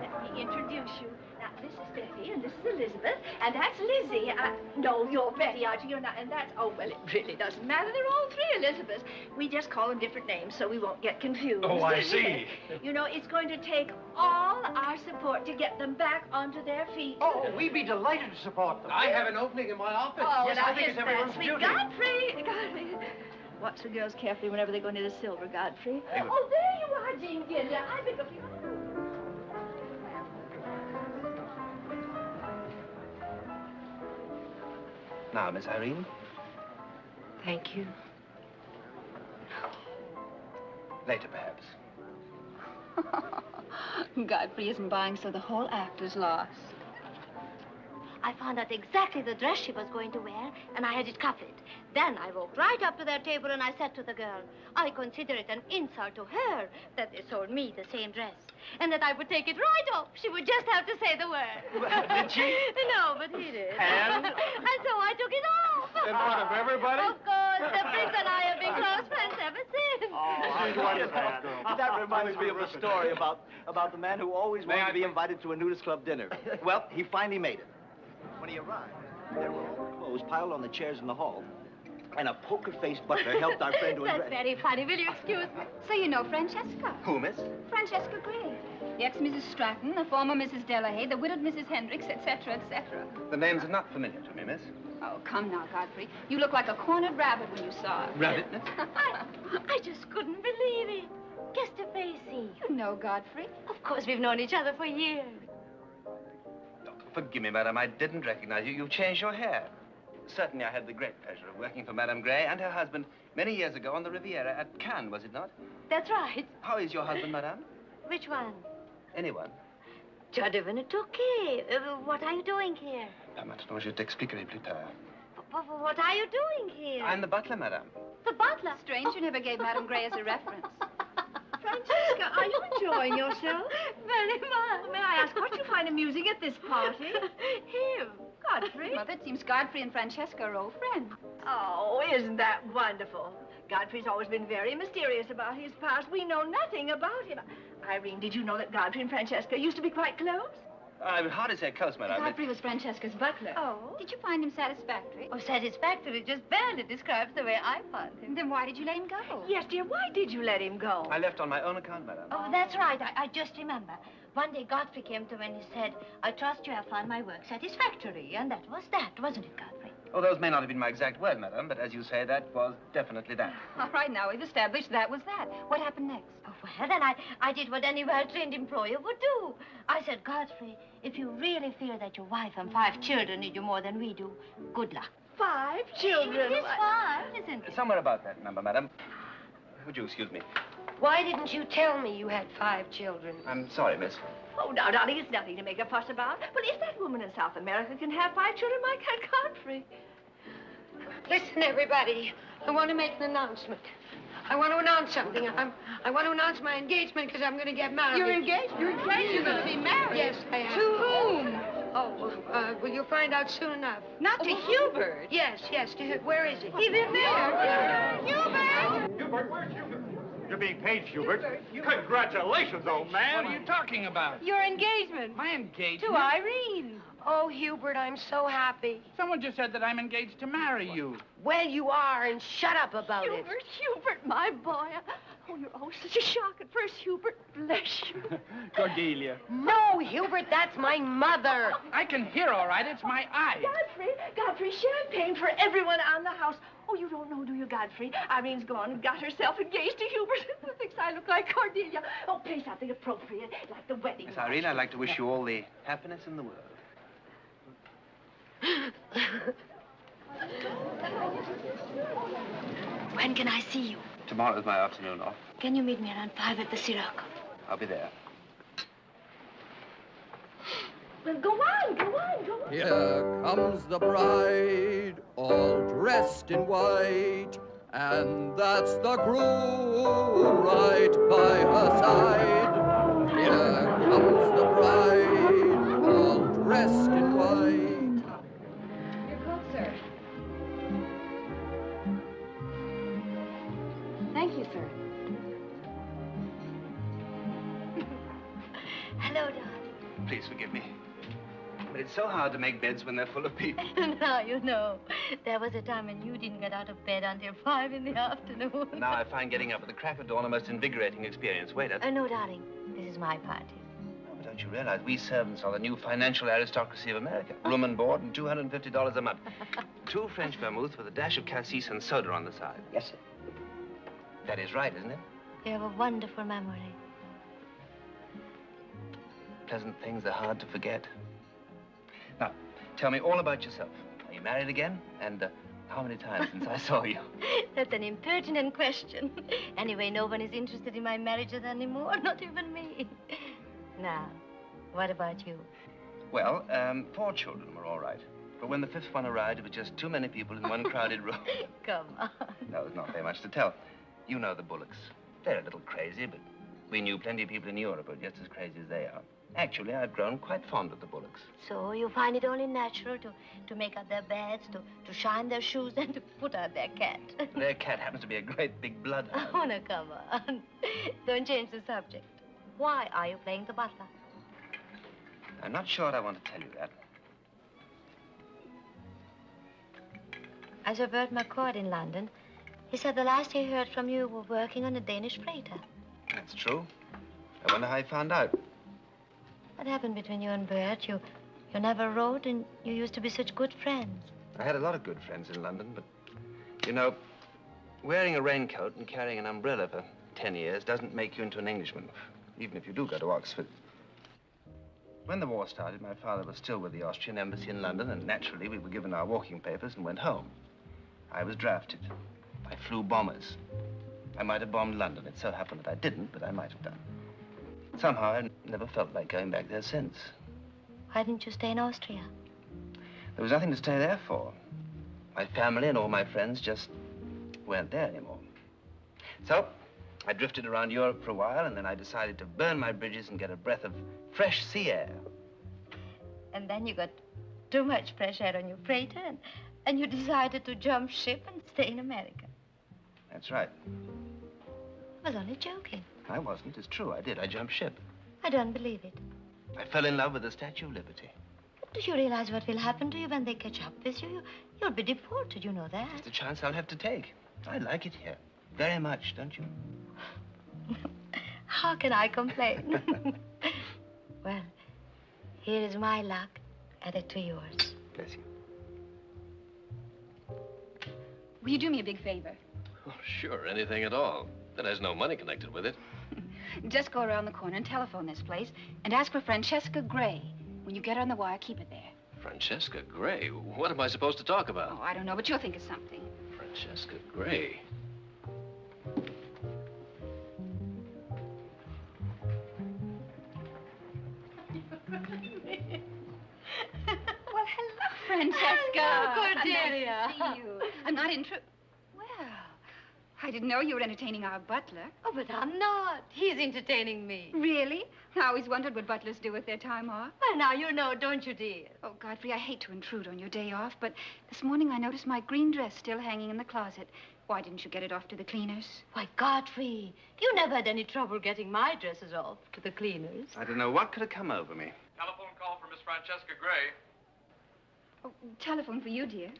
Let me introduce you. Now, this is Betty, and this is Elizabeth, and that's Lizzie. No, you're Betty, aren't you? You're not, and that's, oh, well, it really doesn't matter. They're all three Elizabeths. We just call them different names so we won't get confused. Oh, I see. You know, it's going to take all our support to get them back onto their feet. Oh, we'd be delighted to support them. I have an opening in my office. Oh, yes, now I think isn't it's that everyone's sweet? duty. Godfrey! Watch the girls carefully whenever they go near the silver, Godfrey. Oh, there you are, Ginger. I beg of you. Now, Miss Irene. Thank you. Later, perhaps. Godfrey isn't buying, so the whole act is lost. I found out exactly the dress she was going to wear, and I had it copied. Then I walked right up to their table and I said to the girl, I consider it an insult to her that they sold me the same dress, and that I would take it right off. She would just have to say the word. Did she? No, but he did. And? And so I took it off. In front of everybody? Of course, the prince and I have been close friends ever since. That reminds me of a story about the man who always wanted to be invited to a nudist club dinner. Well, he finally made it. When he arrived, there were all the clothes piled on the chairs in the hall, and a poker-faced butler helped our friend to That's undress. very funny. Will you excuse me? So you know Francesca. Who, miss? Francesca Gray. The ex-Mrs. Stratton, the former Mrs. Delahaye, the widowed Mrs. Hendricks, etc., etc. The names are not familiar to me, miss. Oh, come now, Godfrey. You look like a cornered rabbit when you saw her. Rabbit, miss? I just couldn't believe it. Guess the facing. You know Godfrey. Of course, we've known each other for years. Forgive me, madam, I didn't recognize you. You've changed your hair. Certainly, I had the great pleasure of working for Madame Gray and her husband many years ago on the Riviera at Cannes, was it not? That's right. How is your husband, madame? Which one? Anyone? Niven, it's okay. What are you doing here? Maintenant, je t'expliquerai plus tard. What are you doing here? I'm the butler, madame. The butler. Strange you never gave Madame Gray as a reference. Francesca, are you enjoying yourself? Very much. May I ask what you find amusing at this party? Him. Godfrey? Mother, it seems Godfrey and Francesca are old friends. Oh, isn't that wonderful? Godfrey's always been very mysterious about his past. We know nothing about him. Irene, did you know that Godfrey and Francesca used to be quite close? I would hardly say close, madame. Godfrey was Francesca's butler. Oh? Did you find him satisfactory? Oh, satisfactory just barely describes the way I found him. Then why did you let him go? Yes, dear, why did you let him go? I left on my own account, madame. Oh, that's right. I just remember. One day Godfrey came to me and he said, I trust you have found my work satisfactory. And that was that, wasn't it, Godfrey? Oh, those may not have been my exact words, madame, but as you say, that was definitely that. All right, now we've established that was that. What happened next? Oh, well, then I did what any well-trained employer would do. I said, Godfrey, if you really feel that your wife and 5 children need you more than we do, good luck. 5 children? It is 5, isn't it? Somewhere about that number, madame. Would you excuse me? Why didn't you tell me you had 5 children? I'm sorry, miss. Oh, now, darling, it's nothing to make a fuss about. But if that woman in South America can have 5 children, why can't Godfrey? Listen, everybody. I want to make an announcement. I want to announce something. I want to announce my engagement because I'm going to get married. You're engaged? You're engaged? You're going to be married? Yes, I am. To whom? Oh, well, you'll find out soon enough. Not to Hubert? Yes, where is he? He's in there. Hubert! Hubert, where's Hubert? You're being paid, Hubert. Congratulations, old man. What are you talking about? Your engagement. My engagement? To Irene. Oh, Hubert, I'm so happy. Someone just said that I'm engaged to marry you. Well, you are, and shut up about it. Hubert, my boy. Oh, you're always such a shock at first, Hubert. Bless you. Cordelia. No, Hubert, that's my mother. I can hear all right. It's my eyes. Godfrey, champagne for everyone on the house. Oh, you don't know, do you, Godfrey? Irene's gone and got herself engaged to Hubert. Thinks I look like Cordelia. Oh, play something appropriate, like the wedding. Miss Irene, I'd like to wish you all the happiness in the world. When can I see you? Tomorrow's my afternoon off. Can you meet me around 5 at the Sirocco? I'll be there. Well, go on, go on, go on. Here comes the bride, all dressed in white, and that's the groom right by her side. Here comes the bride, all dressed in white. Your coat, sir. Thank you, sir. Hello, darling. Please forgive me. But it's so hard to make beds when they're full of people. Now, you know, there was a time when you didn't get out of bed until 5 in the afternoon. Now I find getting up at the crack of dawn a most invigorating experience. Waiter. No, darling. This is my party. But don't you realize we servants are the new financial aristocracy of America? Room and board and $250 a month. 2 French vermouths with a dash of cassis and soda on the side. Yes, sir. That is right, isn't it? You have a wonderful memory. Pleasant things are hard to forget. Now, tell me all about yourself. Are you married again? And how many times since I saw you? That's an impertinent question. Anyway, no one is interested in my marriages anymore, not even me. Now, what about you? Well, 4 children were all right. But when the 5th one arrived, it was just too many people in one crowded room. Come on. No, there's not very much to tell. You know the Bullocks. They're a little crazy, but we knew plenty of people in Europe who are just as crazy as they are. Actually, I've grown quite fond of the Bullocks. So you find it only natural to make up their beds, to shine their shoes, and to put out their cat. Their cat happens to be a great big bloodhound. Oh, no, come on. Don't change the subject. Why are you playing the butler? I'm not sure I want to tell you that. I saw Bert McCord in London. He said the last he heard from you were working on a Danish freighter. That's true. I wonder how he found out. What happened between you and Bert? You never wrote, and you used to be such good friends. I had a lot of good friends in London, but, you know, wearing a raincoat and carrying an umbrella for 10 years doesn't make you into an Englishman, even if you do go to Oxford. When the war started, my father was still with the Austrian embassy in London, and naturally, we were given our walking papers and went home. I was drafted. I flew bombers. I might have bombed London. It so happened that I didn't, but I might have done. Somehow, I've never felt like going back there since. Why didn't you stay in Austria? There was nothing to stay there for. My family and all my friends just weren't there anymore. So, I drifted around Europe for a while, and then I decided to burn my bridges and get a breath of fresh sea air. And then you got too much fresh air on your freighter, and you decided to jump ship and stay in America. That's right. I was only joking. I wasn't. It's true. I did. I jumped ship. I don't believe it. I fell in love with the Statue of Liberty. Do you realize what will happen to you when they catch up with you? You'll be deported, you know that. It's a chance I'll have to take. I like it here. Very much, don't you? How can I complain? Well, here is my luck, added to yours. Bless you. Will you do me a big favor? Oh, sure, anything at all. That has no money connected with it. Just go around the corner and telephone this place and ask for Francesca Gray. When you get her on the wire, keep it there. Francesca Gray? What am I supposed to talk about? Oh, I don't know, but you'll think of something. Francesca Gray? Well, hello, Francesca. Hello, Cordelia. Nice to see you. I'm not Well, I didn't know you were entertaining our butler. Oh, but I'm not. He's entertaining me. Really? I always wondered what butlers do with their time off. Well, now you know, don't you, dear? Oh, Godfrey, I hate to intrude on your day off, but this morning I noticed my green dress still hanging in the closet. Why didn't you get it off to the cleaners? Why, Godfrey, you never had any trouble getting my dresses off to the cleaners. I don't know what could have come over me. Telephone call for Miss Francesca Gray. Oh, telephone for you, dear.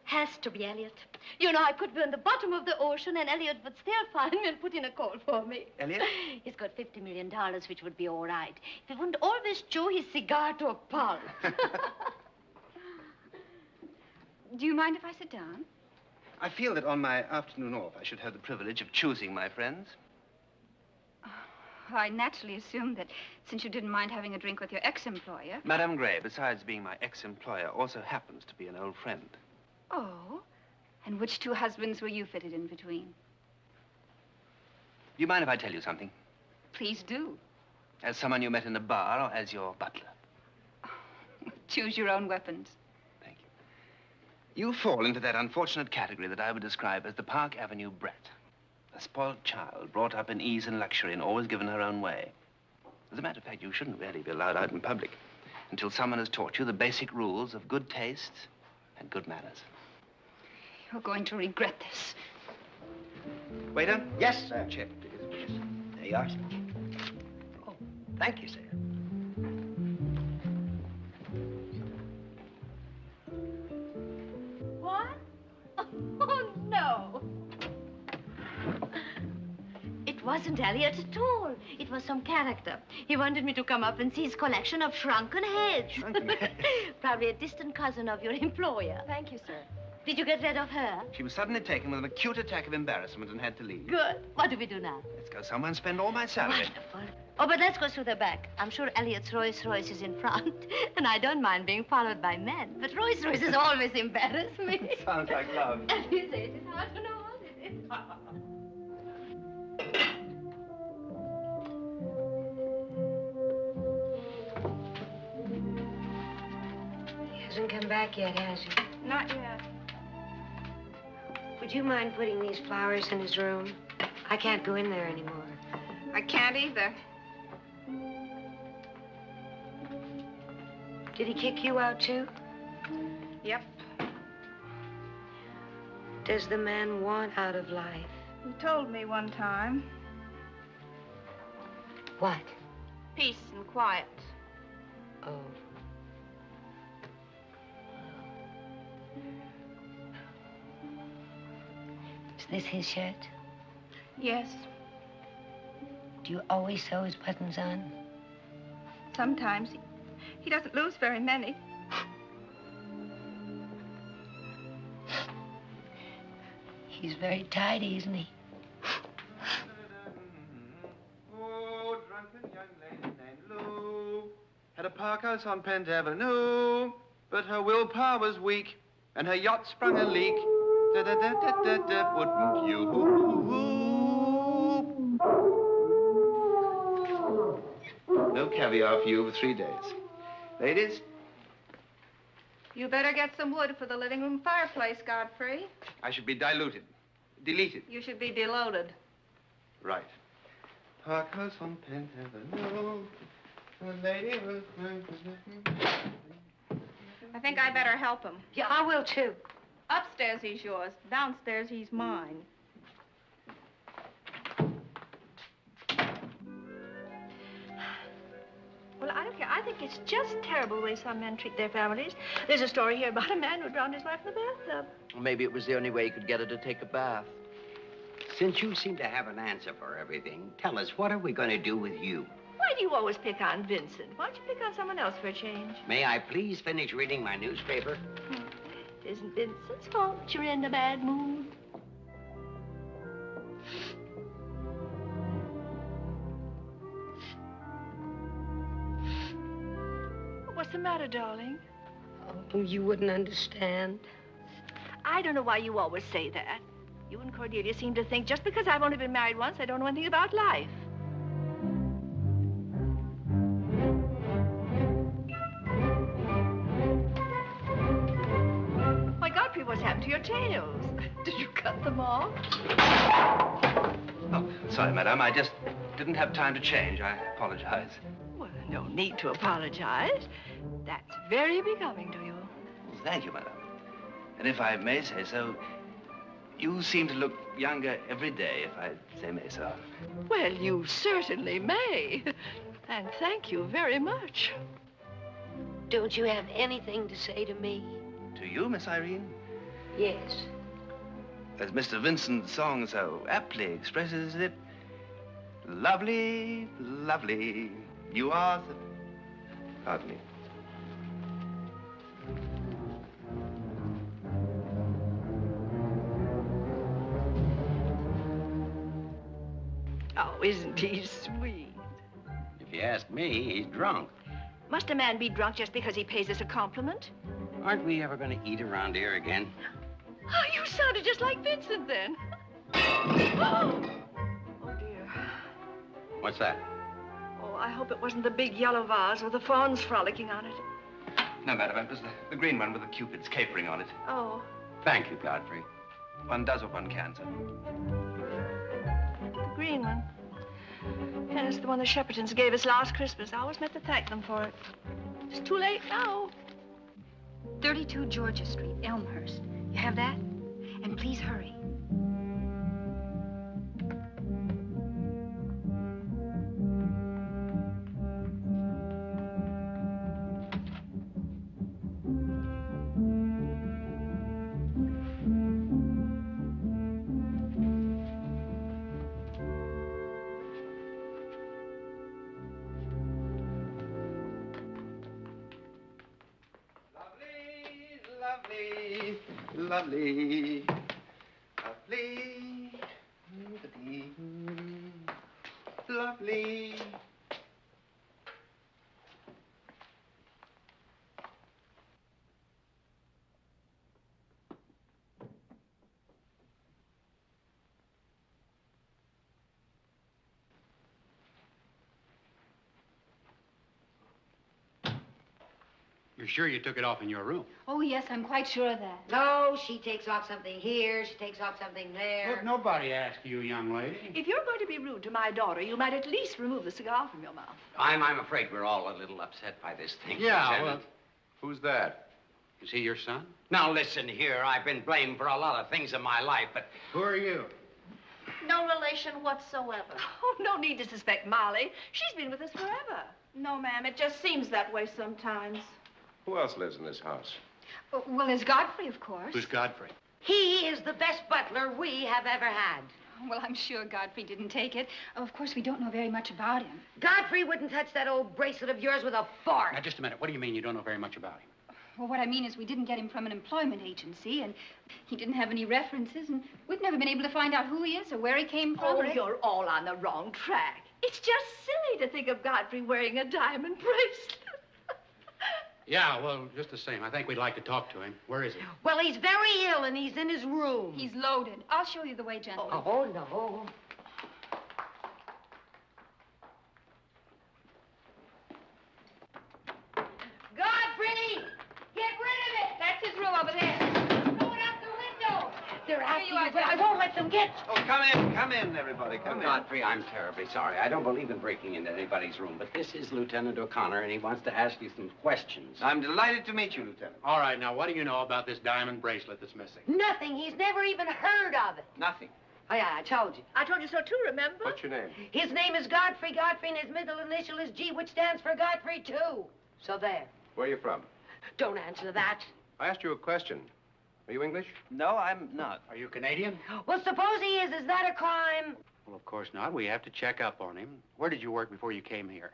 Has to be Elliot. You know, I could be on the bottom of the ocean, and Elliot would still find me and put in a call for me. Elliot? He's got $50 million, which would be all right. If he wouldn't always chew his cigar to a pulp. Do you mind if I sit down? I feel that on my afternoon off, I should have the privilege of choosing my friends. I naturally assumed that since you didn't mind having a drink with your ex-employer... Madame Gray, besides being my ex-employer, also happens to be an old friend. Oh? And which 2 husbands were you fitted in between? Do you mind if I tell you something? Please do. As someone you met in a bar or as your butler? Choose your own weapons. You fall into that unfortunate category that I would describe as the Park Avenue brat. A spoiled child, brought up in ease and luxury and always given her own way. As a matter of fact, you shouldn't really be allowed out in public until someone has taught you the basic rules of good taste and good manners. You're going to regret this. Waiter? Yes, sir. Check, please. There you are, sir. Oh, thank you, sir. What? Oh, no. It wasn't Elliot at all. It was some character. He wanted me to come up and see his collection of shrunken heads. Probably a distant cousin of your employer. Thank you, sir. Did you get rid of her? She was suddenly taken with an acute attack of embarrassment and had to leave. Good. What do we do now? Let's go somewhere and spend all my salary. Wonderful. Oh, but let's go through the back. I'm sure Elliot's Rolls Royce is in front. And I don't mind being followed by men. But Rolls Royces always embarrass me. Sounds like love. As you say, it is hard to know what it is. He hasn't come back yet, has he? Not yet. Would you mind putting these flowers in his room? I can't go in there anymore. I can't either. Did he kick you out, too? Yep. Does the man want out of life? He told me one time. What? Peace and quiet. Oh. Is this his shirt? Yes. Do you always sew his buttons on? Sometimes. He doesn't lose very many. He's very tidy, isn't he? Oh, drunken young lady named Lou had a park house on Penn Avenue, but her willpower was weak, and her yacht sprung a leak. Da-da-da-da-da-da, wouldn't you? No caviar for you for 3 days. Ladies? You better get some wood for the living room fireplace, Godfrey. I should be deleted. You should be deloaded. Right. Park house on Penn Avenue. The lady was... I think I better help him. Yeah, I will, too. Upstairs he's yours. Downstairs he's mine. Well, I don't care. I think it's just terrible the way some men treat their families. There's a story here about a man who drowned his wife in the bathtub. Maybe it was the only way he could get her to take a bath. Since you seem to have an answer for everything, tell us, what are we going to do with you? Why do you always pick on Vincent? Why don't you pick on someone else for a change? May I please finish reading my newspaper? It isn't Vincent's fault that you're in a bad mood. What's the matter, darling? Oh, you wouldn't understand. I don't know why you always say that. You and Cordelia seem to think just because I've only been married once, I don't know anything about life. Why, Godfrey, what's happened to your tails? Did you cut them off? Oh, sorry, madame. I just didn't have time to change. I apologize. Well, no need to apologize. That's very becoming to you. Well, thank you, madame. And if I may say so, you seem to look younger every day, if I say may so. Well, you certainly may. And thank you very much. Don't you have anything to say to me? To you, Miss Irene? Yes. As Mr. Vincent's song so aptly expresses it, lovely, lovely, you are the... Pardon me. Oh, isn't he sweet? If you ask me, he's drunk. Must a man be drunk just because he pays us a compliment? Aren't we ever going to eat around here again? Oh, you sounded just like Vincent then. Oh, dear. What's that? Oh, I hope it wasn't the big yellow vase with the fawns frolicking on it. No, madam, it was the green one with the cupids capering on it. Oh. Thank you, Godfrey. One does what one can, sir. The green one. Yes, the one the Sheppertons gave us last Christmas. I always meant to thank them for it. It's too late now. 32 Georgia Street, Elmhurst. You have that? And please hurry. Lovely, lovely, lovely. You're sure you took it off in your room? Oh, yes, I'm quite sure of that. No, she takes off something here, she takes off something there. Look, nobody asked you, young lady. If you're going to be rude to my daughter, you might at least remove the cigar from your mouth. I'm afraid we're all a little upset by this thing. Yeah, Lieutenant. well, who's that? Is he your son? Now, listen here. I've been blamed for a lot of things in my life, but... Who are you? No relation whatsoever. Oh, no need to suspect Molly. She's been with us forever. No, ma'am, it just seems that way sometimes. Who else lives in this house? Well, there's Godfrey, of course. Who's Godfrey? He is the best butler we have ever had. Well, I'm sure Godfrey didn't take it. Of course, we don't know very much about him. Godfrey wouldn't touch that old bracelet of yours with a fork. Now, just a minute. What do you mean you don't know very much about him? Well, what I mean is we didn't get him from an employment agency, and he didn't have any references, and we've never been able to find out who he is or where he came from. Oh, you're all on the wrong track. It's just silly to think of Godfrey wearing a diamond bracelet. Yeah, well, just the same. I think we'd like to talk to him. Where is he? Well, he's very ill, and he's in his room. He's loaded. I'll show you the way, gentlemen. Oh, no. Godfrey! Get rid of it! That's his room over there. Throw it out the window! They're after you are, you, but I won't let them get Oh, come in, everybody, come in. Godfrey, I'm terribly sorry. I don't believe in breaking into anybody's room, but this is Lieutenant O'Connor, and he wants to ask you some questions. I'm delighted to meet you, Lieutenant. All right, now, what do you know about this diamond bracelet that's missing? Nothing. He's never even heard of it. Nothing. Oh, yeah, I told you. I told you so, too, remember? What's your name? His name is Godfrey. Godfrey, and his middle initial is G, which stands for Godfrey, too. So there. Where are you from? Don't answer that. I asked you a question. Are you English? No, I'm not. Are you Canadian? Well, suppose he is. Is that a crime? Well, of course not. We have to check up on him. Where did you work before you came here?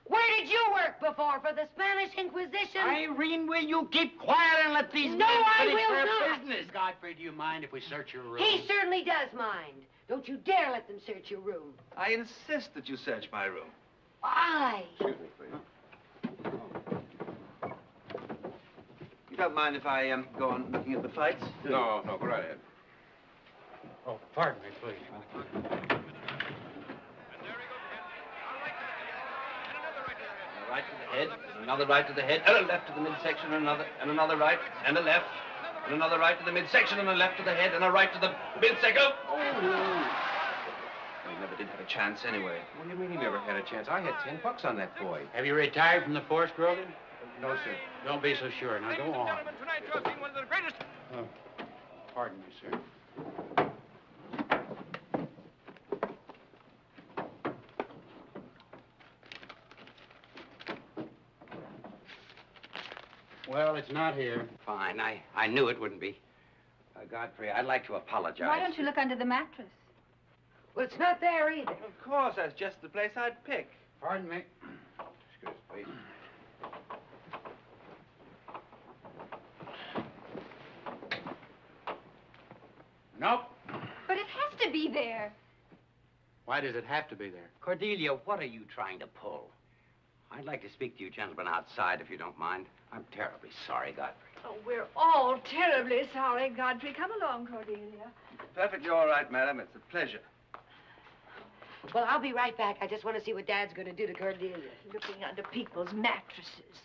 Where did you work before? For the Spanish Inquisition? Irene, will you keep quiet and let these No, men I finish will their not. business? Godfrey, do you mind if we search your room? He certainly does mind. Don't you dare let them search your room. I insist that you search my room. Why? Excuse me, please. You don't mind if I go on looking at the fights? No, go right ahead. Oh, pardon me, please. A right to the head, and another right to the head, and a left to the midsection, and another right, and a left, and another right to the midsection, and a left to the head, and a right to the midsection. Oh! He never did have a chance anyway. What do you mean he never had a chance? I had $10 on that boy. Have you retired from the force, Grogan? No, sir. Don't be so sure. Now, go on. Tonight you have seen one of the greatest. Oh, pardon me, sir. Well, it's not here. Fine. I knew it wouldn't be. Godfrey, I'd like to apologize. Why don't you look under the mattress? Well, it's not there either. Of course, that's just the place I'd pick. Pardon me. Excuse me, please. Nope. But it has to be there. Why does it have to be there? Cordelia, what are you trying to pull? I'd like to speak to you gentlemen outside, if you don't mind. I'm terribly sorry, Godfrey. Oh, we're all terribly sorry, Godfrey. Come along, Cordelia. Perfectly all right, madam. It's a pleasure. Well, I'll be right back. I just want to see what Dad's going to do to Cordelia. Looking under people's mattresses.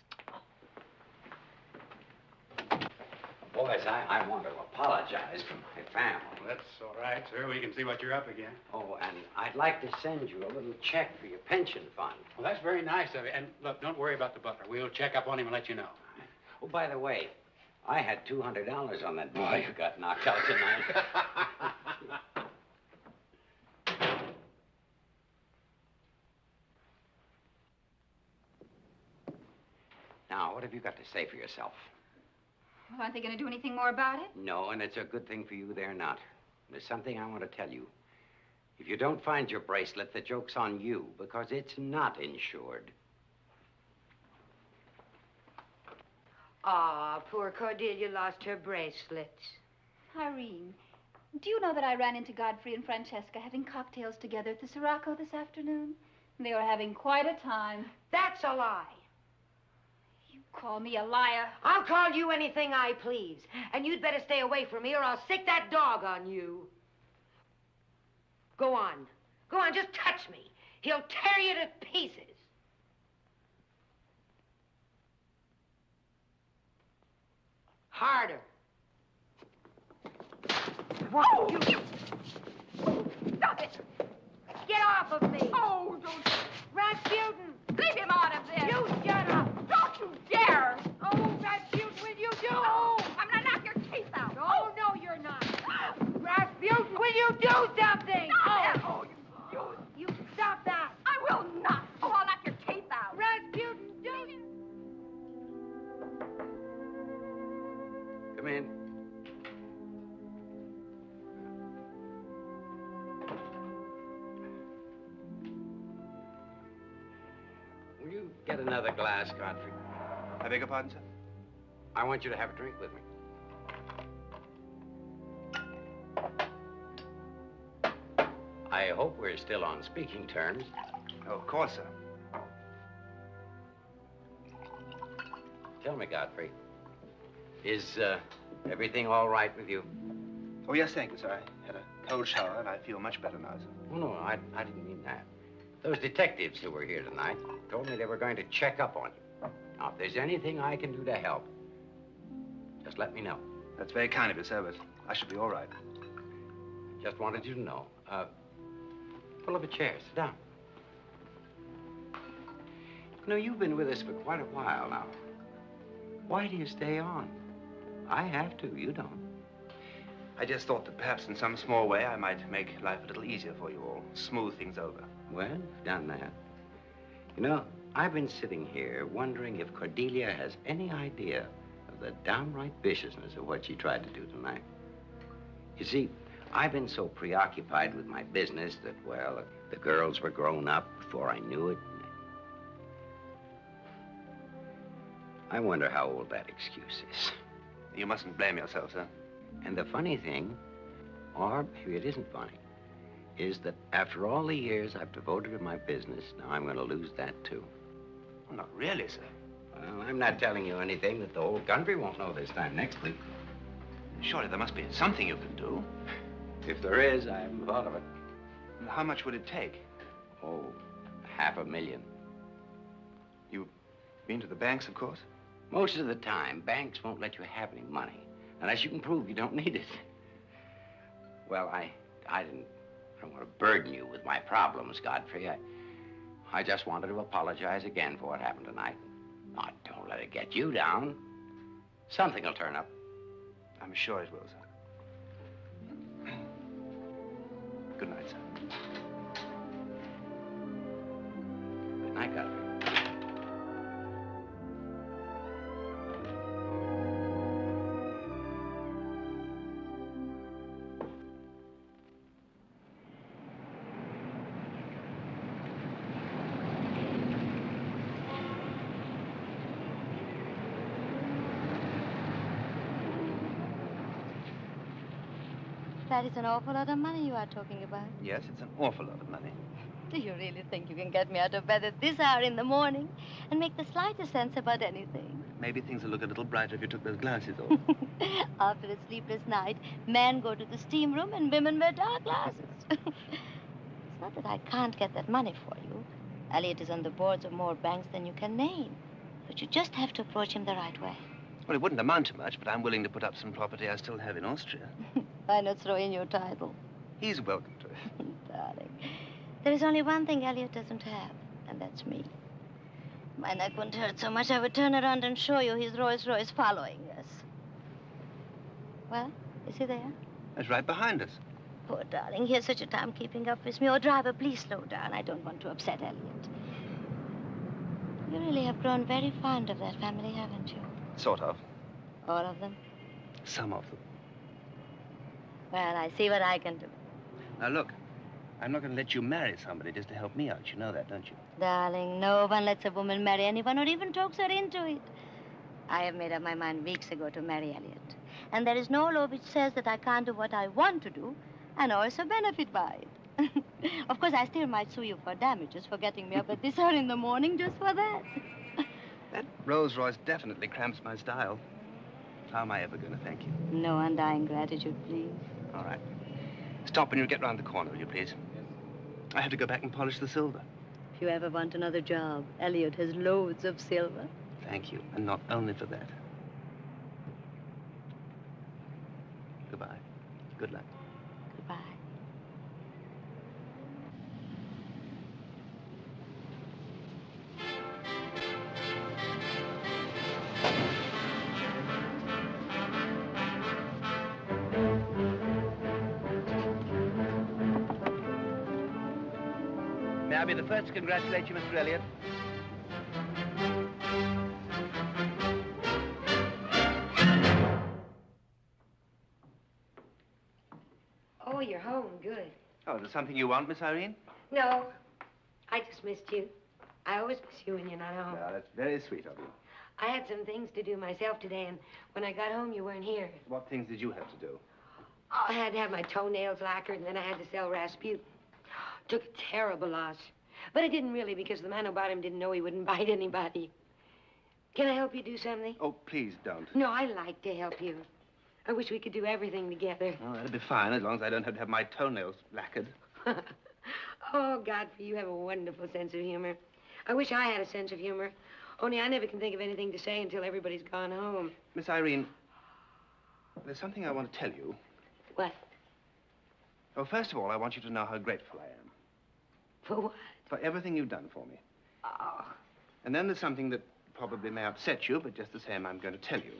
Boys, I want to apologize for my family. That's all right, sir. We can see what you're up against. Oh, and I'd like to send you a little check for your pension fund. Well, that's very nice of you. And look, don't worry about the butler. We'll check up on him and let you know. Oh, by the way, I had $200 on that boy who got knocked out tonight. Now, what have you got to say for yourself? Well, aren't they going to do anything more about it? No, and it's a good thing for you they're not. There's something I want to tell you. If you don't find your bracelet, the joke's on you, because it's not insured. Aw, poor Cordelia lost her bracelet. Irene, do you know that I ran into Godfrey and Francesca having cocktails together at the Sirocco this afternoon? They were having quite a time. That's a lie. You call me a liar. I'll call you anything I please. And you'd better stay away from me or I'll sick that dog on you. Go on. Go on, just touch me. He'll tear you to pieces. Harder. What? You... Stop it! Get off of me! Oh, don't... Rasputin! Leave him out of this! You shut up! Don't you dare! Oh, Rasputin, will you do? Oh, I'm gonna knock your teeth out! Oh, no, you're not. Rasputin, will you do something? Stop it! Oh, you stop that! I will not! Oh, I'll knock your teeth out! Rasputin, do it! Come in. Will you get another glass, Godfrey? I beg your pardon, sir? I want you to have a drink with me. I hope we're still on speaking terms. Oh, of course, sir. Tell me, Godfrey, is everything all right with you? Oh, yes, thank you, sir. I had a cold shower, and I feel much better now, sir. Oh, no, I didn't mean that. Those detectives who were here tonight told me they were going to check up on you. Now, if there's anything I can do to help, just let me know. That's very kind of you, sir, but I should be all right. Just wanted you to know. Pull up a chair. Sit down. You know, you've been with us for quite a while now. Why do you stay on? I have to. You don't. I just thought that perhaps in some small way I might make life a little easier for you all, smooth things over. Well, you've done that. You know, I've been sitting here wondering if Cordelia has any idea of the downright viciousness of what she tried to do tonight. You see, I've been so preoccupied with my business that, well, the girls were grown up before I knew it. I wonder how old that excuse is. You mustn't blame yourself, sir. And the funny thing, or maybe it isn't funny, is that after all the years I've devoted to my business, now I'm going to lose that, too. Well, not really, sir. Well, I'm not telling you anything that the whole country won't know this time next week. Surely there must be something you can do. If there is, I haven't thought of it. And how much would it take? Oh, $500,000. You've been to the banks, of course? Most of the time, banks won't let you have any money unless you can prove you don't need it. Well, I don't want to burden you with my problems, Godfrey. I just wanted to apologize again for what happened tonight. Oh, don't let it get you down. Something will turn up. I'm sure it will, sir. Good night, sir. Good night, Godfrey. That is an awful lot of money you are talking about. Yes, it's an awful lot of money. Do you really think you can get me out of bed at this hour in the morning and make the slightest sense about anything? Maybe things will look a little brighter if you took those glasses off. After a sleepless night, men go to the steam room and women wear dark glasses. It's not that I can't get that money for you. Elliot is on the boards of more banks than you can name. But you just have to approach him the right way. Well, it wouldn't amount to much, but I'm willing to put up some property I still have in Austria. Why not throw in your title? He's welcome to it. Darling, there is only one thing Elliot doesn't have, and that's me. My neck wouldn't hurt so much I would turn around and show you his Rolls Royce following us. Well, is he there? That's right behind us. Poor darling, he has such a time keeping up with me. Oh, driver, please slow down. I don't want to upset Elliot. You really have grown very fond of that family, haven't you? Sort of. All of them? Some of them. Well, I see what I can do. Now, look, I'm not going to let you marry somebody just to help me out. You know that, don't you? Darling, no one lets a woman marry anyone or even talks her into it. I have made up my mind weeks ago to marry Elliot. And there is no law which says that I can't do what I want to do and also benefit by it. Of course, I still might sue you for damages for getting me up at this hour in the morning just for that. That Rolls Royce definitely cramps my style. How am I ever going to thank you? No undying gratitude, please. All right. Stop when you get round the corner, will you, please? I have to go back and polish the silver. If you ever want another job, Elliot has loads of silver. Thank you, and not only for that. Goodbye. Good luck. Goodbye. May I be the first to congratulate you, Mr. Elliot? Oh, you're home. Good. Oh, is there something you want, Miss Irene? No, I just missed you. I always miss you when you're not home. Well, that's very sweet of you. I had some things to do myself today, and when I got home, you weren't here. What things did you have to do? Oh, I had to have my toenails lacquered, and then I had to sell Rasputin. Took a terrible loss. But I didn't really, because the man who bought him didn't know he wouldn't bite anybody. Can I help you do something? Oh, please don't. No, I like to help you. I wish we could do everything together. Oh, that'd be fine, as long as I don't have to have my toenails lacquered. Oh, Godfrey, you have a wonderful sense of humor. I wish I had a sense of humor. Only I never can think of anything to say until everybody's gone home. Miss Irene, there's something I want to tell you. What? Oh, first of all, I want you to know how grateful I am. For what? For everything you've done for me. Oh. And then there's something that probably may upset you, but just the same, I'm going to tell you.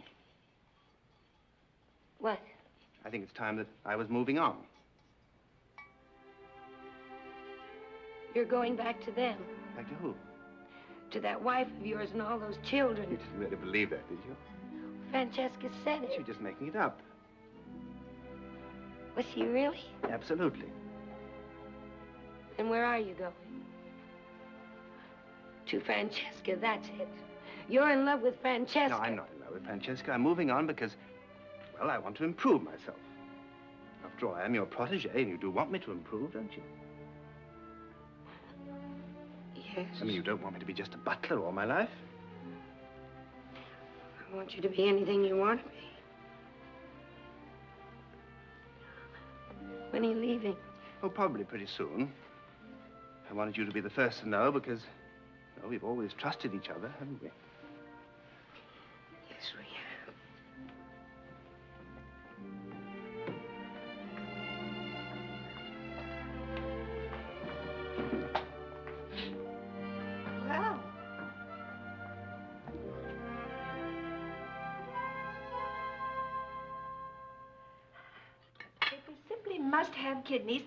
What? I think it's time that I was moving on. You're going back to them? Back to who? To that wife of yours and all those children. You didn't really believe that, did you? Francesca said it. You're just making it up. Was she really? Absolutely. And where are you going? To Francesca, that's it. You're in love with Francesca. No, I'm not in love with Francesca. I'm moving on because, well, I want to improve myself. After all, I am your protege, and you do want me to improve, don't you? Yes. I mean, you don't want me to be just a butler all my life. I want you to be anything you want to be. When are you leaving? Oh, probably pretty soon. I wanted you to be the first to know because, well, we've always trusted each other, haven't we? Yes, we have. Well. If we simply must have kidneys,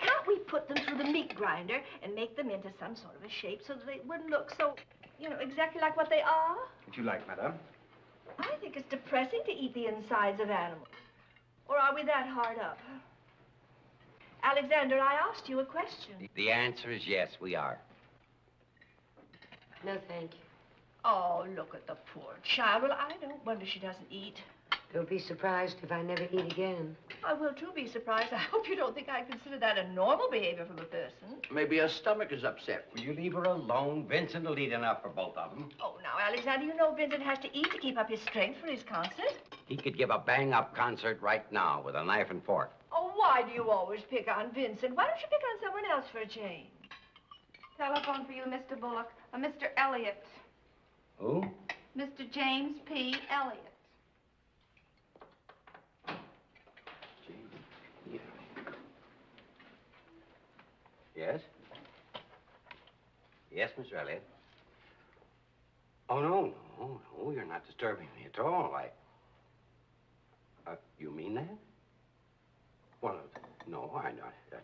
can't we put them through the meat grinder and make them into some sort of a shape so that they wouldn't look so, you know, exactly like what they are? Would you like, madame? I think it's depressing to eat the insides of animals. Or are we that hard up? Alexander, I asked you a question. The answer is yes, we are. No, thank you. Oh, look at the poor child. Well, I don't wonder she doesn't eat. Don't be surprised if I never eat again. I will, too, be surprised. I hope you don't think I consider that a normal behavior from a person. Maybe her stomach is upset. Will you leave her alone? Vincent will eat enough for both of them. Oh, now, Alexander, you know Vincent has to eat to keep up his strength for his concert. He could give a bang-up concert right now with a knife and fork. Oh, why do you always pick on Vincent? Why don't you pick on someone else for a change? Telephone for you, Mr. Bullock. Mr. Elliot. Who? Mr. James P. Elliot. Yes? Yes, Mr. Elliot? Oh, no, you're not disturbing me at all. You mean that? Well, no, I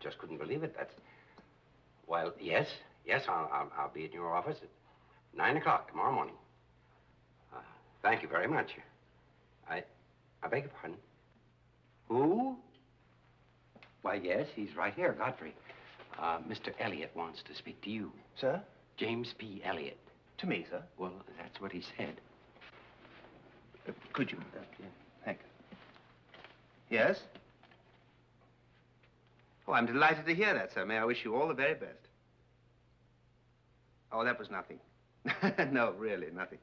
just couldn't believe it. Well, yes, I'll be in your office at 9 o'clock tomorrow morning. Thank you very much. I beg your pardon? Who? Why, yes, he's right here, Godfrey. Mr. Elliot wants to speak to you. Sir? James P. Elliot. To me, sir? Well, that's what he said. Could you? Thank you. Yes? Oh, I'm delighted to hear that, sir. May I wish you all the very best. Oh, that was nothing. No, really, nothing.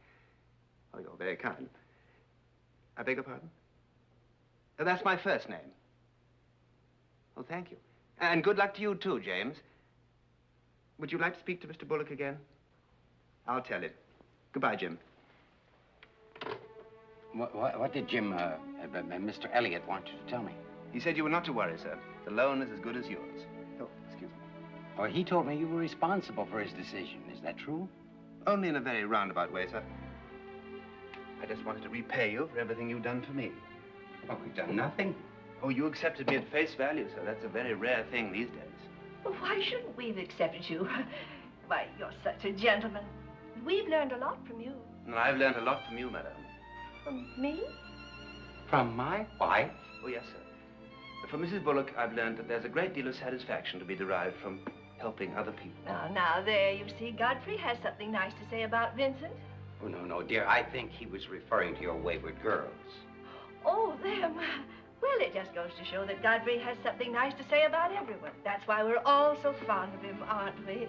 Oh, you're very kind. I beg your pardon? Oh, that's my first name. Oh, thank you. And good luck to you, too, James. Would you like to speak to Mr. Bullock again? I'll tell him. Goodbye, Jim. What did Mr. Elliot want you to tell me? He said you were not to worry, sir. The loan is as good as yours. Oh, excuse me. Oh, he told me you were responsible for his decision. Is that true? Only in a very roundabout way, sir. I just wanted to repay you for everything you've done for me. Oh, we've done nothing. Oh, you accepted me at face value, sir. That's a very rare thing these days. Well, why shouldn't we have accepted you? Why, you're such a gentleman. We've learned a lot from you. And I've learned a lot from you, madam. From me? From my wife? Oh, yes, sir. From Mrs. Bullock, I've learned that there's a great deal of satisfaction to be derived from helping other people. Now, there, you see, Godfrey has something nice to say about Vincent. Oh, no, dear. I think he was referring to your wayward girls. Oh, them. Well, it just goes to show that Godfrey has something nice to say about everyone. That's why we're all so fond of him, aren't we?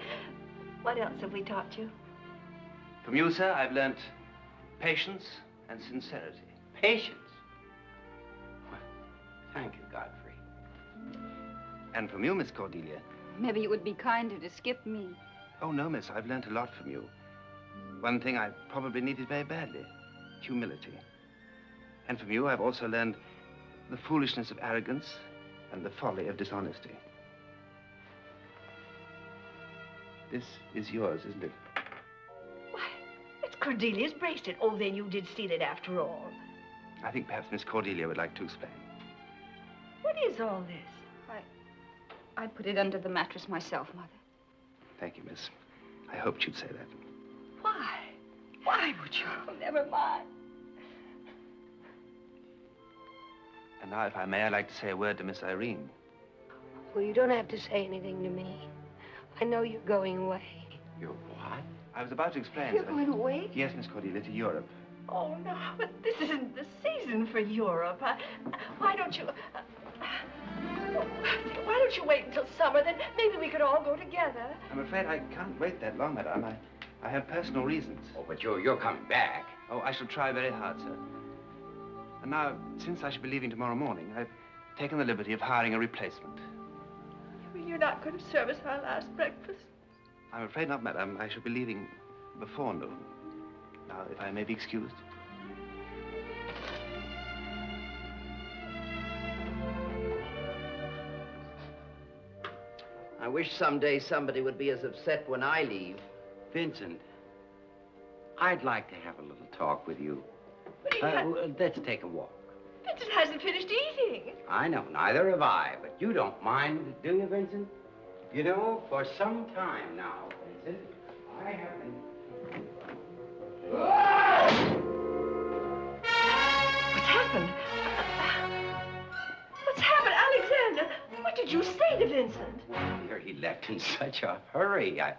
What else have we taught you? From you, sir, I've learnt patience and sincerity. Patience? Well, thank you, Godfrey. And from you, Miss Cordelia. Maybe you would be kinder to skip me. Oh, no, miss. I've learnt a lot from you. One thing I probably needed very badly. Humility. And from you, I've also learned the foolishness of arrogance and the folly of dishonesty. This is yours, isn't it? Why, it's Cordelia's bracelet. Oh, then you did steal it after all. I think perhaps Miss Cordelia would like to explain. What is all this? I put it under the mattress myself, Mother. Thank you, miss. I hoped you'd say that. Why? Why would you? Oh, never mind. And now, if I may, I'd like to say a word to Miss Irene. Well, you don't have to say anything to me. I know you're going away. You're what? I was about to explain. You're going away? Yes, Miss Cordelia, to Europe. Oh, no, but this isn't the season for Europe. Why don't you... why don't you wait until summer? Then maybe we could all go together. I'm afraid I can't wait that long, madame. I have personal reasons. Oh, but you're coming back. Oh, I shall try very hard, sir. And now, since I shall be leaving tomorrow morning, I've taken the liberty of hiring a replacement. You're not going to serve us our last breakfast? I'm afraid not, madame. I shall be leaving before noon. Now, if I may be excused. I wish someday somebody would be as upset when I leave. Vincent, I'd like to have a little talk with you. Let's take a walk. Vincent hasn't finished eating. I know, neither have I, but you don't mind, do you, Vincent? You know, for some time now, Vincent, I have been... What's happened? What's happened, Alexander? What did you say to Vincent? Dear, he left in such a hurry. I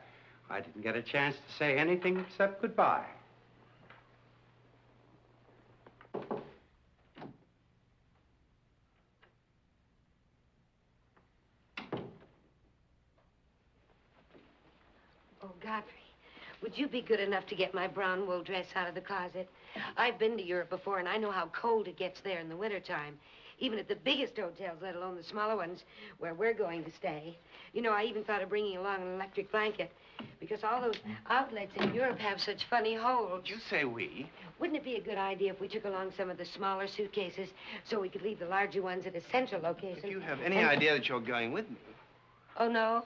didn't get a chance to say anything except goodbye. Oh, Godfrey, would you be good enough to get my brown wool dress out of the closet? I've been to Europe before, and I know how cold it gets there in the wintertime. Even at the biggest hotels, let alone the smaller ones where we're going to stay. You know, I even thought of bringing along an electric blanket because all those outlets in Europe have such funny holes. You say we? Wouldn't it be a good idea if we took along some of the smaller suitcases so we could leave the larger ones at a central location? If you have any idea that you're going with me. Oh, no?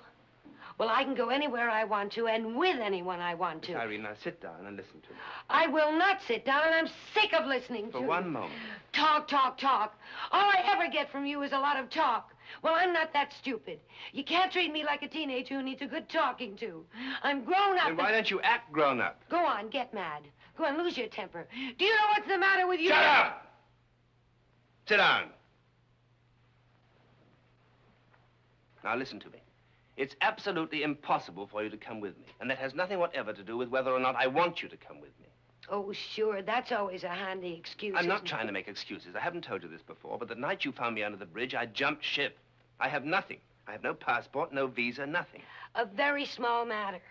Well, I can go anywhere I want to and with anyone I want to. Miss Irene, now sit down and listen to me. I will not sit down, and I'm sick of listening to For you. one moment. Talk, talk, talk. All I ever get from you is a lot of talk. Well, I'm not that stupid. You can't treat me like a teenager who needs a good talking to. I'm grown up. Then why don't you act grown up? Go on, get mad. Go on, lose your temper. Do you know what's the matter with you? Shut up! Sit down. Now listen to me. It's absolutely impossible for you to come with me. And that has nothing whatever to do with whether or not I want you to come with me. Oh, sure. That's always a handy excuse. I'm not trying to make excuses. I haven't told you this before, but the night you found me under the bridge, I jumped ship. I have nothing. I have no passport, no visa, nothing. A very small matter.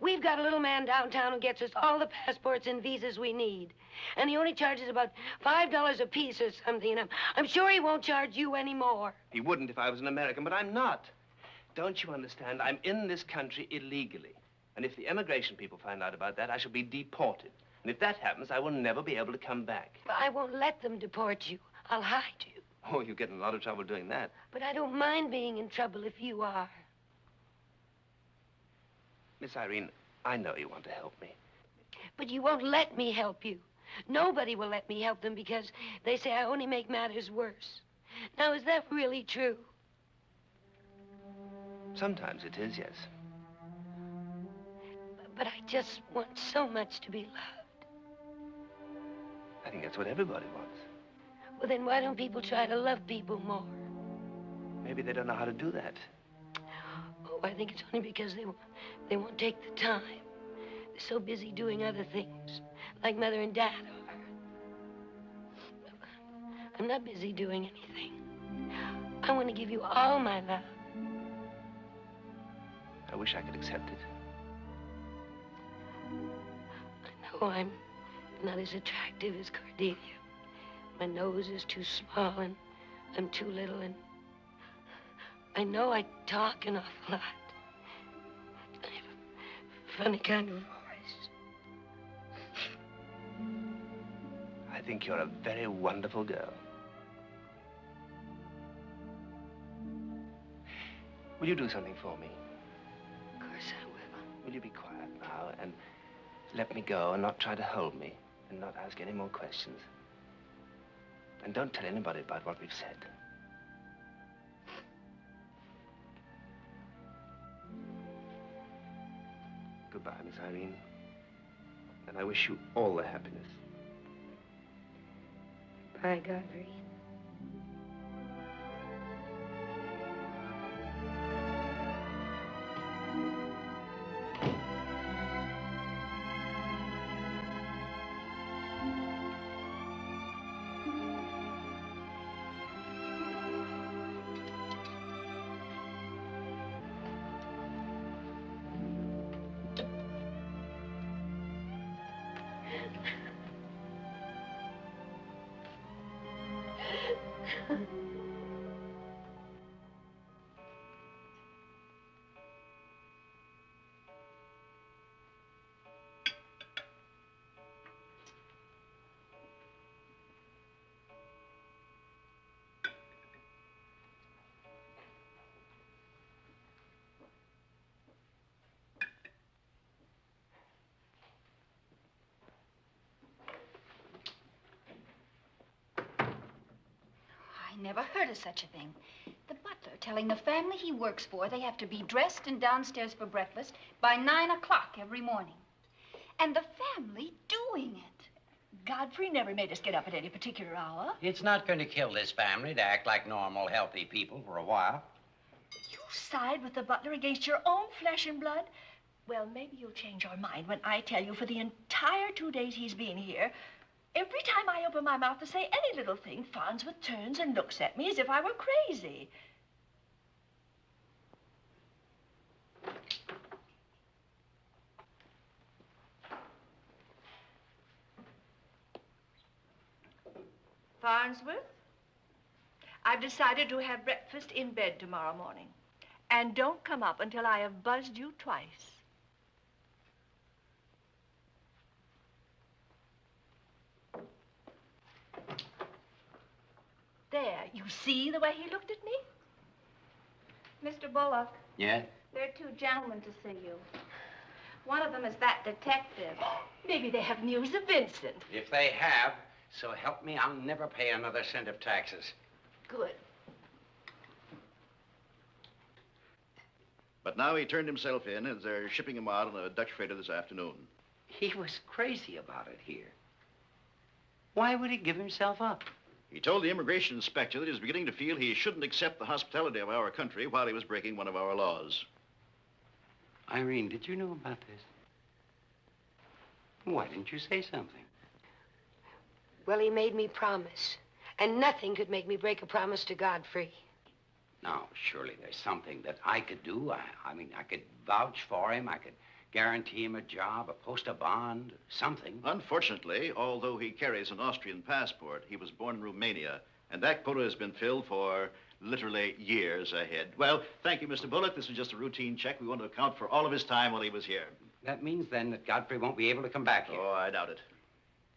We've got a little man downtown who gets us all the passports and visas we need. And he only charges about $5 a piece or something. And I'm sure he won't charge you any more. He wouldn't if I was an American, but I'm not. Don't you understand? I'm in this country illegally. And if the immigration people find out about that, I shall be deported. And if that happens, I will never be able to come back. But I won't let them deport you. I'll hide you. Oh, you get in a lot of trouble doing that. But I don't mind being in trouble if you are. Miss Irene, I know you want to help me. But you won't let me help you. Nobody will let me help them because they say I only make matters worse. Now, is that really true? Sometimes it is, yes. But I just want so much to be loved. I think that's what everybody wants. Well, then why don't people try to love people more? Maybe they don't know how to do that. Oh, I think it's only because they won't take the time. They're so busy doing other things, like Mother and Dad are. I'm not busy doing anything. I want to give you all my love. I wish I could accept it. I know I'm not as attractive as Cordelia. My nose is too small, and I'm too little, and I know I talk an awful lot. I have a funny kind of voice. I think you're a very wonderful girl. Will you do something for me? Of course I will. Will you be quiet now and let me go and not try to hold me and not ask any more questions? And don't tell anybody about what we've said. Goodbye, Miss Irene. And I wish you all the happiness. Bye, Godfrey. I never heard of such a thing. The butler telling the family he works for they have to be dressed and downstairs for breakfast by 9 o'clock every morning. And the family doing it. Godfrey never made us get up at any particular hour. It's not going to kill this family to act like normal, healthy people for a while. You side with the butler against your own flesh and blood? Well, maybe you'll change your mind when I tell you for the entire 2 days he's been here, every time I open my mouth to say any little thing, Farnsworth turns and looks at me as if I were crazy. Farnsworth, I've decided to have breakfast in bed tomorrow morning. And don't come up until I have buzzed you twice. There, you see the way he looked at me? Mr. Bullock. Yeah? There are 2 gentlemen to see you. One of them is that detective. Maybe they have news of Vincent. If they have, so help me, I'll never pay another cent of taxes. Good. But now he turned himself in as they're shipping him out on a Dutch freighter this afternoon. He was crazy about it here. Why would he give himself up? He told the immigration inspector that he was beginning to feel he shouldn't accept the hospitality of our country while he was breaking one of our laws. Irene, did you know about this? Why didn't you say something? Well, he made me promise. And nothing could make me break a promise to Godfrey. Now, surely there's something that I could do. I mean, I could vouch for him. I could guarantee him a job, a post a bond, something. Unfortunately, although he carries an Austrian passport, he was born in Romania, and that quota has been filled for literally years ahead. Well, thank you, Mr. Bullock. This was just a routine check. We want to account for all of his time while he was here. That means, then, that Godfrey won't be able to come back here. Oh, I doubt it.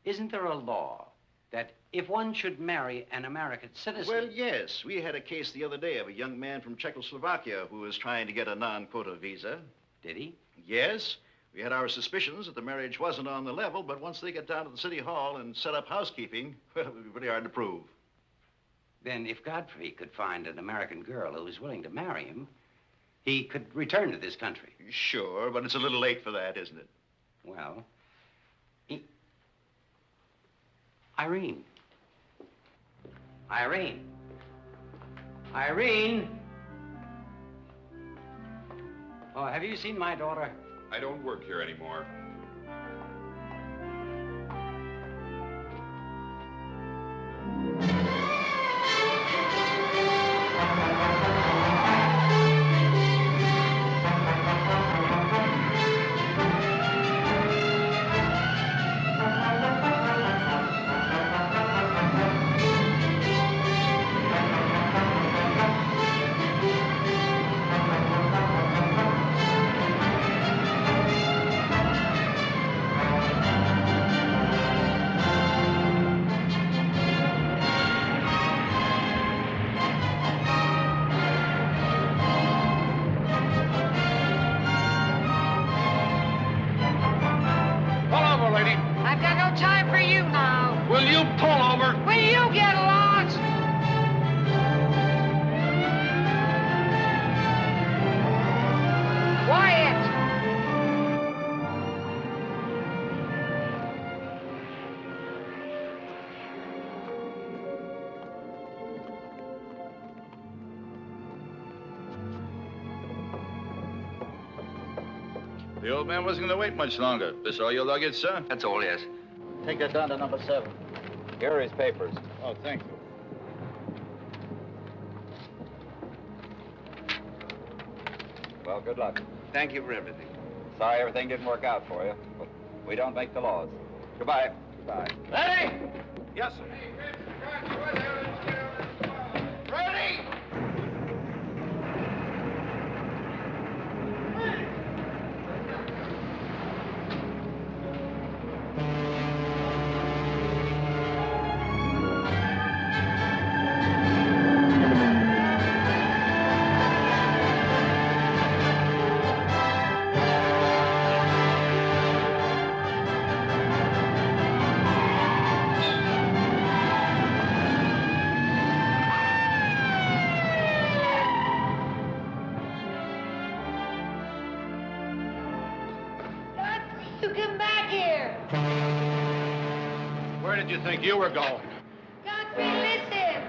Isn't there a law that if one should marry an American citizen... Well, yes. We had a case the other day of a young man from Czechoslovakia who was trying to get a non-quota visa. Did he? Yes. We had our suspicions that the marriage wasn't on the level, but once they get down to the city hall and set up housekeeping, well, it would be pretty hard to prove. Then if Godfrey could find an American girl who was willing to marry him, he could return to this country. Sure, but it's a little late for that, isn't it? Well, Irene. Irene. Irene! Oh, have you seen my daughter? I don't work here anymore. The old man wasn't going to wait much longer. This all your luggage, sir? That's all, yes. Take that down to number 7. Here are his papers. Oh, thank you. Well, good luck. Thank you for everything. Sorry everything didn't work out for you, but we don't make the laws. Goodbye. Goodbye. Ready? Yes, sir. Ready? Where did you think you were going? Godfrey, listen.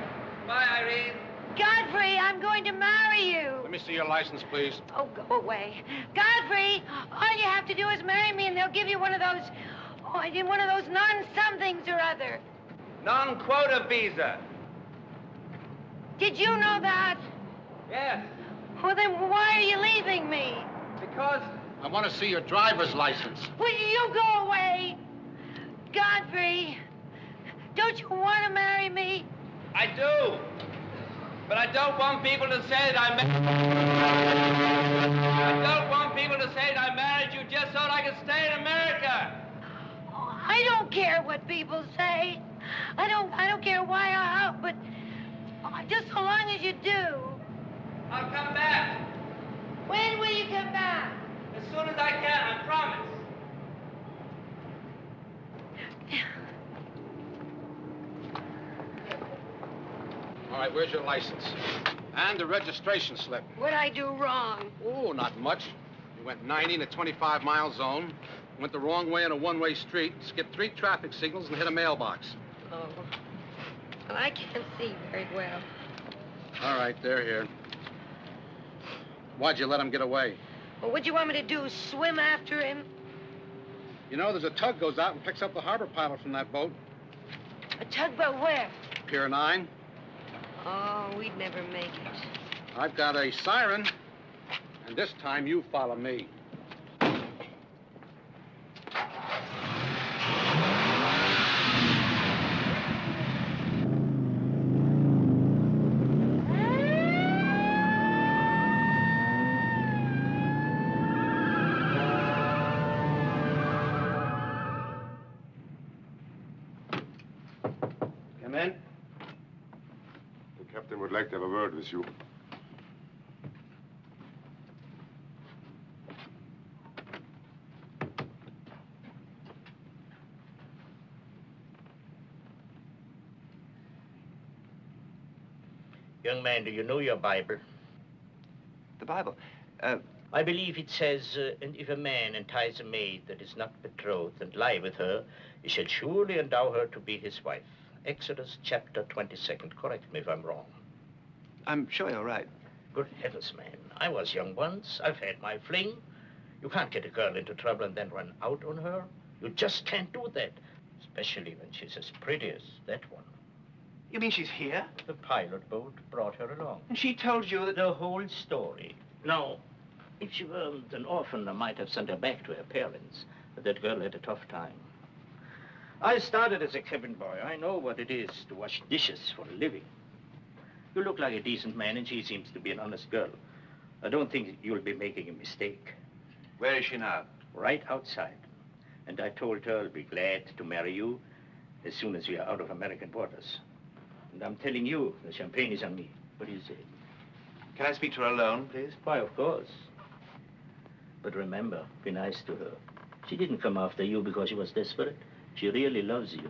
Bye, Irene. Godfrey, I'm going to marry you. Let me see your license, please. Oh, go away. Godfrey, all you have to do is marry me and they'll give you one of those non-somethings or other. Non-quota visa. Did you know that? Yes. Well, then why are you leaving me? Because... I want to see your driver's license. Will you go away? Godfrey, don't you want to marry me? I do. But I don't want people to say that I don't want people to say that I married you just so that I can stay in America. Oh, I don't care what people say. I don't care why or how, but just so long as you do. I'll come back. When will you come back? As soon as I can, I promise. All right, where's your license? And the registration slip. What'd I do wrong? Oh, not much. You went 90 in a 25-mile zone, went the wrong way on a one-way street, skipped 3 traffic signals, and hit a mailbox. Oh. Well, I can't see very well. All right, they're here. Why'd you let him get away? Well, what'd you want me to do, swim after him? You know, there's a tug goes out and picks up the harbor pilot from that boat. A tugboat where? Pier 9. Oh, we'd never make it. I've got a siren, and this time you follow me. Come in. The captain would like to have a word with you. Young man, do you know your Bible? The Bible? I believe it says, and if a man entice a maid that is not betrothed and lie with her, he shall surely endow her to be his wife. Exodus chapter 22nd. Correct me if I'm wrong. I'm sure you're right. Good heavens, man. I was young once. I've had my fling. You can't get a girl into trouble and then run out on her. You just can't do that. Especially when she's as pretty as that one. You mean she's here? The pilot boat brought her along. And she told you that... The whole story. Now, if she weren't an orphan, I might have sent her back to her parents. But that girl had a tough time. I started as a cabin boy. I know what it is to wash dishes for a living. You look like a decent man, and she seems to be an honest girl. I don't think you'll be making a mistake. Where is she now? Right outside. And I told her I'll be glad to marry you as soon as we are out of American waters. And I'm telling you, the champagne is on me. What do you say? Can I speak to her alone, please? Why, of course. But remember, be nice to her. She didn't come after you because she was desperate. She really loves you.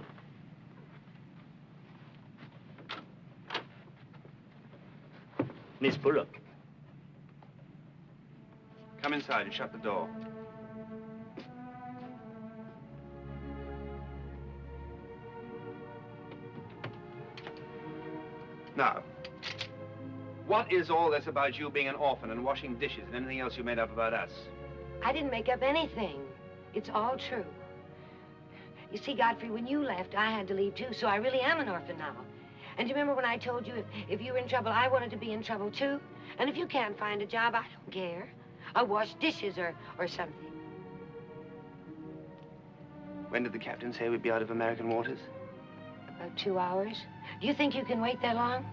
Miss Bullock. Come inside and shut the door. Now, what is all this about you being an orphan and washing dishes and anything else you made up about us? I didn't make up anything. It's all true. You see, Godfrey, when you left, I had to leave, too, so I really am an orphan now. And you remember when I told you if you were in trouble, I wanted to be in trouble, too? And if you can't find a job, I don't care. I'll wash dishes or something. When did the captain say we'd be out of American waters? About 2 hours. Do you think you can wait that long?